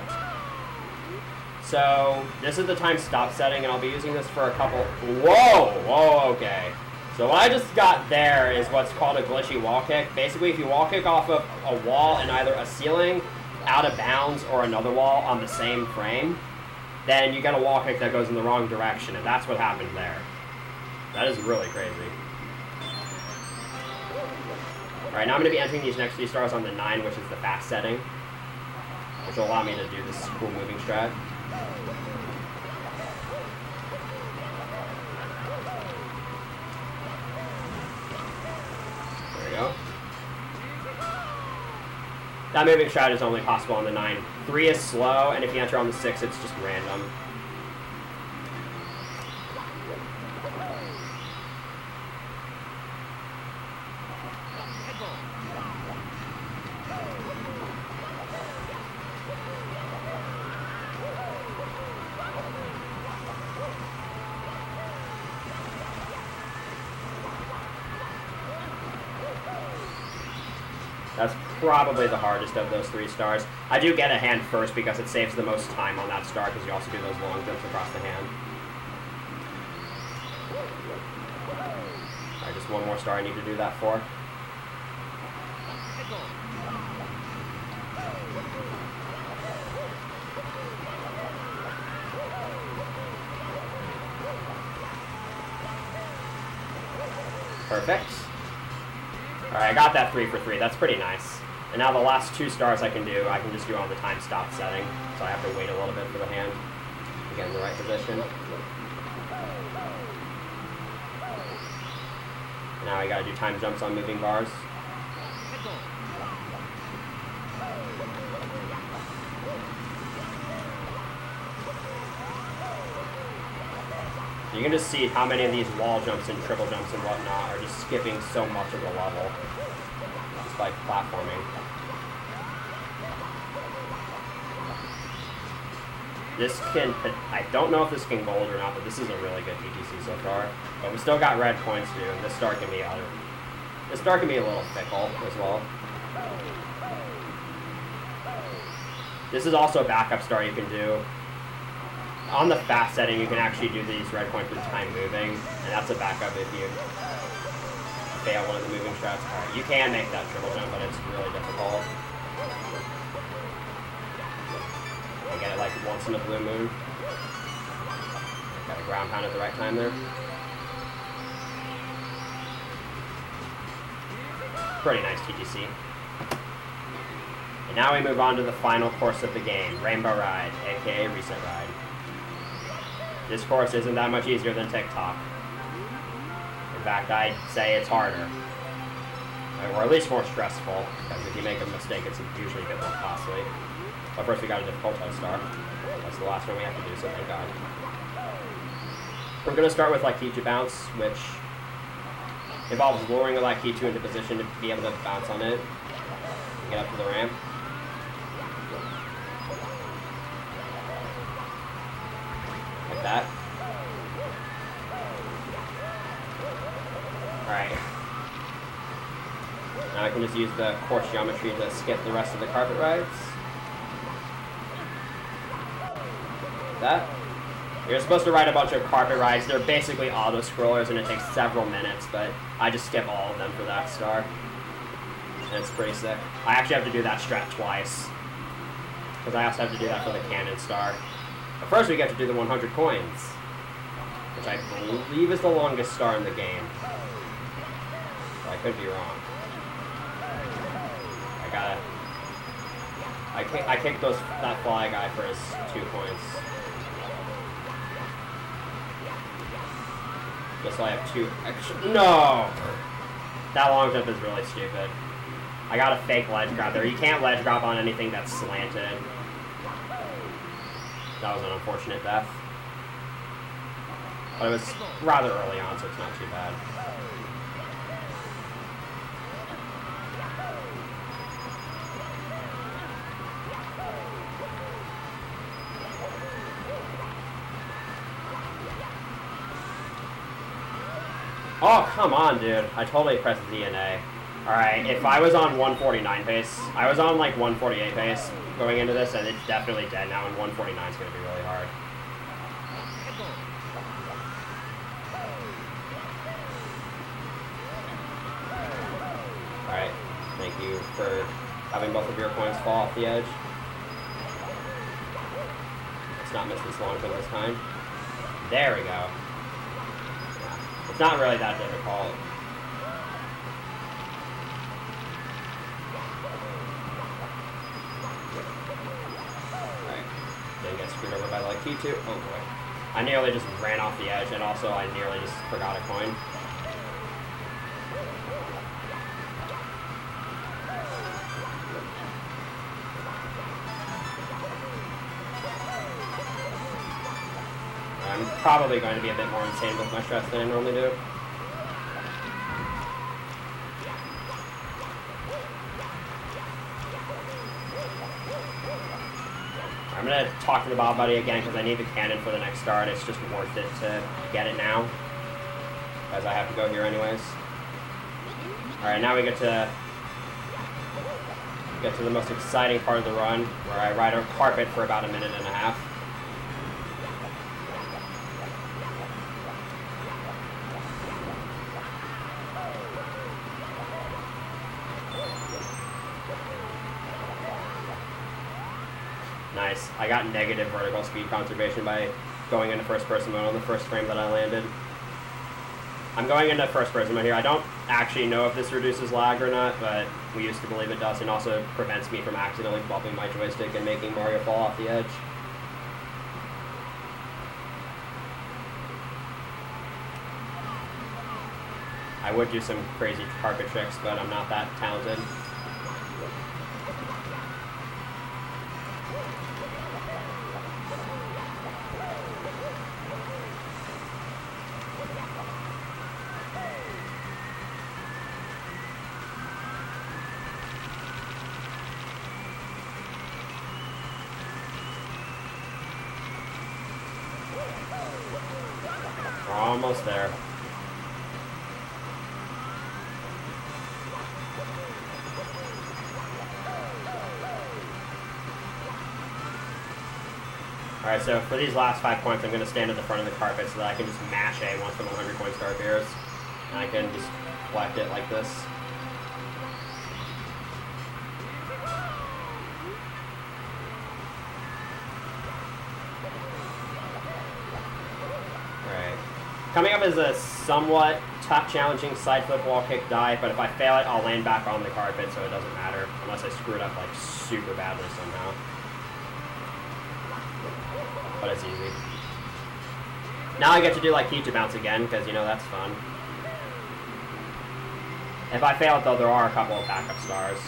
So, this is the time stop setting, and I'll be using this for a couple... Whoa! Whoa, okay. So what I just got there is what's called a glitchy wall kick. Basically, if you wall kick off of a wall in either a ceiling, out of bounds, or another wall on the same frame, then you get a wall kick that goes in the wrong direction, and that's what happened there. That is really crazy. Alright, now I'm going to be entering these next 3 stars on the 9, which is the fast setting, which will allow me to do this cool moving strat. There we go. That moving strat is only possible on the 9. 3 is slow, and if you enter on the 6, it's just random. That's probably the hardest of those 3 stars. I do get a hand first because it saves the most time on that star because you also do those long jumps across the hand. Alright, just one more star I need to do that for. Perfect. Alright, I got that 3 for 3. That's pretty nice. And now the last 2 stars I can just do on the time stop setting. So I have to wait a little bit for the hand to get in the right position. Now I gotta do time jumps on moving bars. You can just see how many of these wall jumps and triple jumps and whatnot are just skipping so much of the level. Just by platforming. This can, I don't know if this can gold or not, but this is a really good TTC so far. But we still got red coins to do, and this star can be a little fickle as well. This is also a backup star you can do. On the fast setting, you can actually do these red coins with time moving, and that's a backup if you fail one of the moving strats. Alright, you can make that triple jump, but it's really difficult. You get it like once in a blue moon. Got a ground pound at the right time there. Pretty nice TTC. Now we move on to the final course of the game, Rainbow Ride, aka Reset Ride. This course isn't that much easier than TikTok. In fact, I'd say it's harder. Or at least more stressful, because if you make a mistake, it's usually a bit more costly. But first we got a difficulty star. That's the last one we have to do, so thank God. We're going to start with Laikichi Bounce, which involves lowering the Laikichi into position to be able to bounce on it. Get up to the ramp. Like that. Alright. Now I can just use the course geometry to skip the rest of the carpet rides. That. You're supposed to ride a bunch of carpet rides. They're basically auto-scrollers and it takes several minutes, but I just skip all of them for that star. And it's pretty sick. I actually have to do that strat twice. Because I also have to do that for the cannon star. But first we get to do the 100 coins. Which I believe is the longest star in the game. But I could be wrong. I kicked that fly guy for his 2 points. Just so I have 2 extra. No! That long jump is really stupid. I got a fake ledge grab there. You can't ledge grab on anything that's slanted. That was an unfortunate death. But it was rather early on, so it's not too bad. Oh, come on, dude. I totally pressed Z and A. Alright, if I was on 149 pace, I was on like 148 pace going into this, and it's definitely dead now, and 149 is going to be really hard. Alright, thank you for having both of your coins fall off the edge. Let's not miss this long jump this time. There we go. It's not really that difficult. Alright. Didn't get screwed over by the Laikichi. Oh boy. I nearly just ran off the edge, and also I nearly just forgot a coin. I'm probably going to be a bit more insane with my stress than I normally do. I'm going to talk to the Bob Buddy again because I need the cannon for the next star, and it's just worth it to get it now. As I have to go here anyways. Alright, now we get to the most exciting part of the run, where I ride a carpet for about 1.5 minutes. Nice. I got negative vertical speed conservation by going into first-person mode on the first frame that I landed. I'm going into first-person mode here. I don't actually know if this reduces lag or not, but we used to believe it does, and also prevents me from accidentally bumping my joystick and making Mario fall off the edge. I would do some crazy carpet tricks, but I'm not that talented. We're almost there. Alright, so for these last 5 points, I'm going to stand at the front of the carpet so that I can just mash A once the 100 coin star appears. And I can just collect it like this. Alright. Coming up is a somewhat tough, challenging side flip wall kick dive, but if I fail it, I'll land back on the carpet, so it doesn't matter. Unless I screw it up like super badly somehow. But it's easy. Now I get to do like teacher bounce again, because you know that's fun. If I fail it though, there are a couple of backup stars.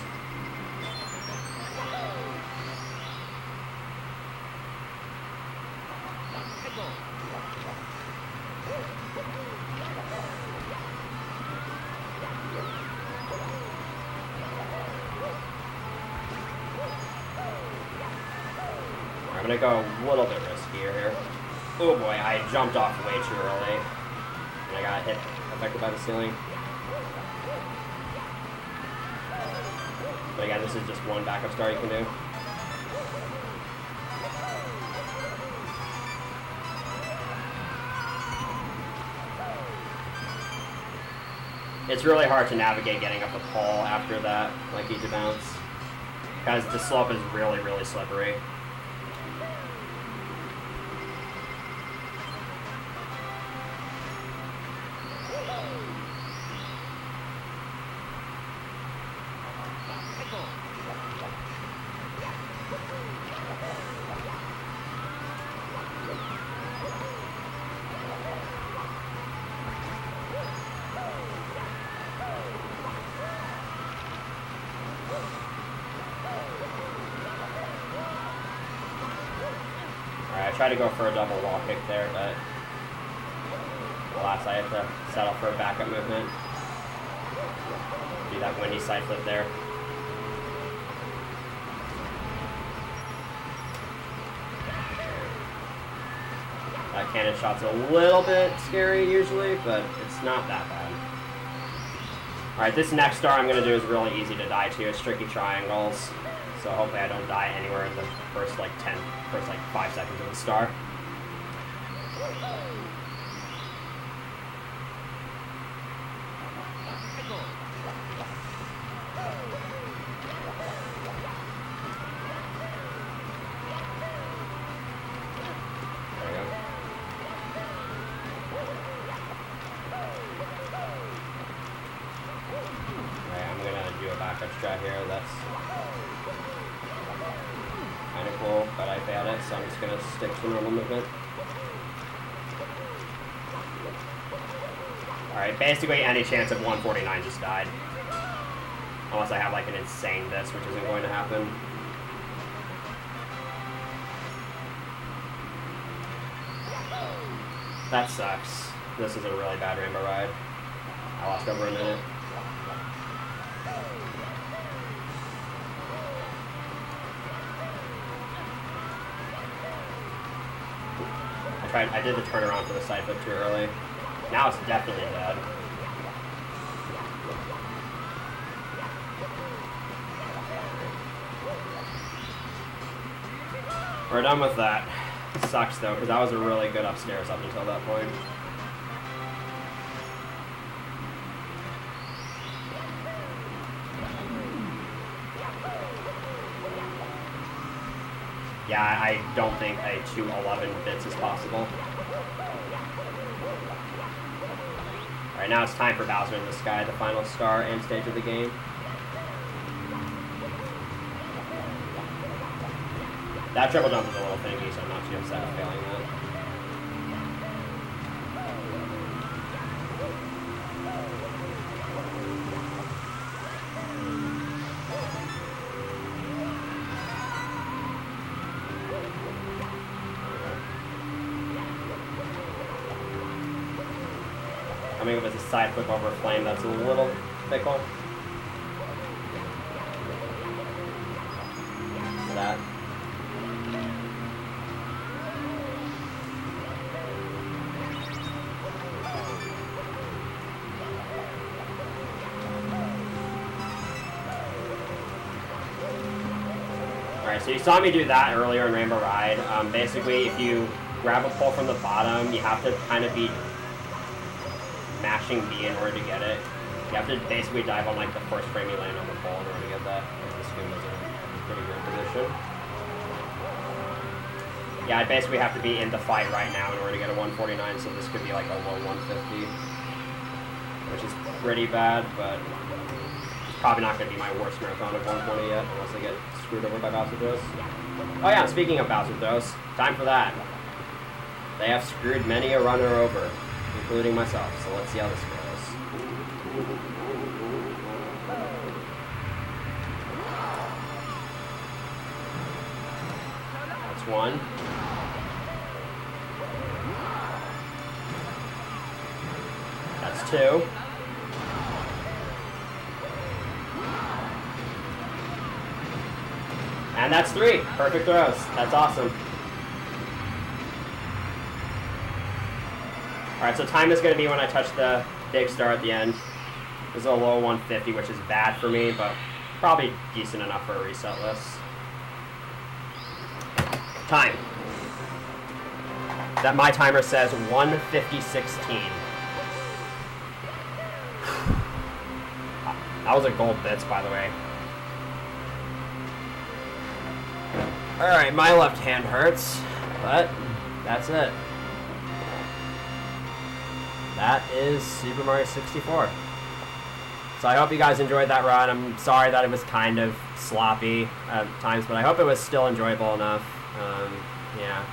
I'm gonna go a little bit riskier here. Oh boy, I jumped off way too early. And I got hit, affected by the ceiling. But again, this is just one backup star you can do. It's really hard to navigate getting up the pole after that, like easy bounce. Because the slope is really, really slippery. I tried to go for a double wall kick there, but alas, I have to settle for a backup movement. Do that windy side flip there. That cannon shot's a little bit scary usually, but it's not that bad. Alright, this next star I'm going to do is really easy to die to. It's tricky triangles. So hopefully I don't die anywhere in the first like 5 seconds of the star. There we go. Alright, I'm gonna do a backup strat here. That's kind of cool, but I failed it, so I'm just going to stick to normal movement. Alright, basically any chance of 149 just died. Unless I have like an insane this, which isn't going to happen. That sucks. This is a really bad rainbow ride. I lost over a minute. I did the turnaround for the side flip too early. Now it's definitely dead. We're done with that. It sucks though, because that was a really good upstairs up until that point. Yeah, I don't think a 211 bits is possible. Alright, now it's time for Bowser in the Sky, the final star and stage of the game. That triple jump is a little finicky, so I'm not too upset with failing that. Coming up as a side flip over a flame, that's a little fickle. That. Alright, so you saw me do that earlier in Rainbow Ride. Basically, if you grab a pole from the bottom, you have to kind of be mashing B in order to get it. You have to basically dive on like the first frame you land on the pole in order to get that. The skin is in a pretty good position. Yeah, I basically have to be in the fight right now in order to get a 149, so this could be like a low 150. Which is pretty bad, but probably not going to be my worst marathon of 120 yet, unless I get screwed over by Bowser Throws. Oh yeah, speaking of Bowser Throws, time for that. They have screwed many a runner over, including myself, so let's see how this goes. That's one. That's two. And that's three. Perfect throws. That's awesome. Alright, so time is going to be when I touch the big star at the end. This is a low 150, which is bad for me, but probably decent enough for a reset list. Time. That my timer says 1:50:16. That was a gold bits, by the way. Alright, my left hand hurts, but that's it. That is Super Mario 64. So I hope you guys enjoyed that run. I'm sorry that it was kind of sloppy at times, but I hope it was still enjoyable enough. Yeah.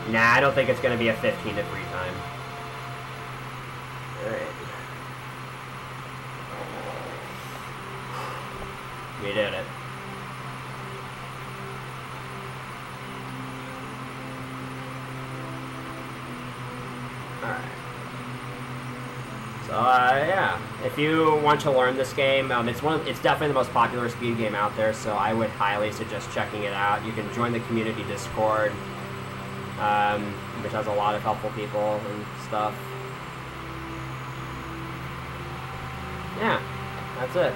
Nah, I don't think it's going to be a 15 to 3 time. Alright. We did it. Alright. So, yeah. If you want to learn this game, it's definitely the most popular speed game out there, so I would highly suggest checking it out. You can join the community Discord, which has a lot of helpful people and stuff. Yeah, that's it.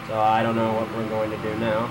So I don't know what we're going to do now.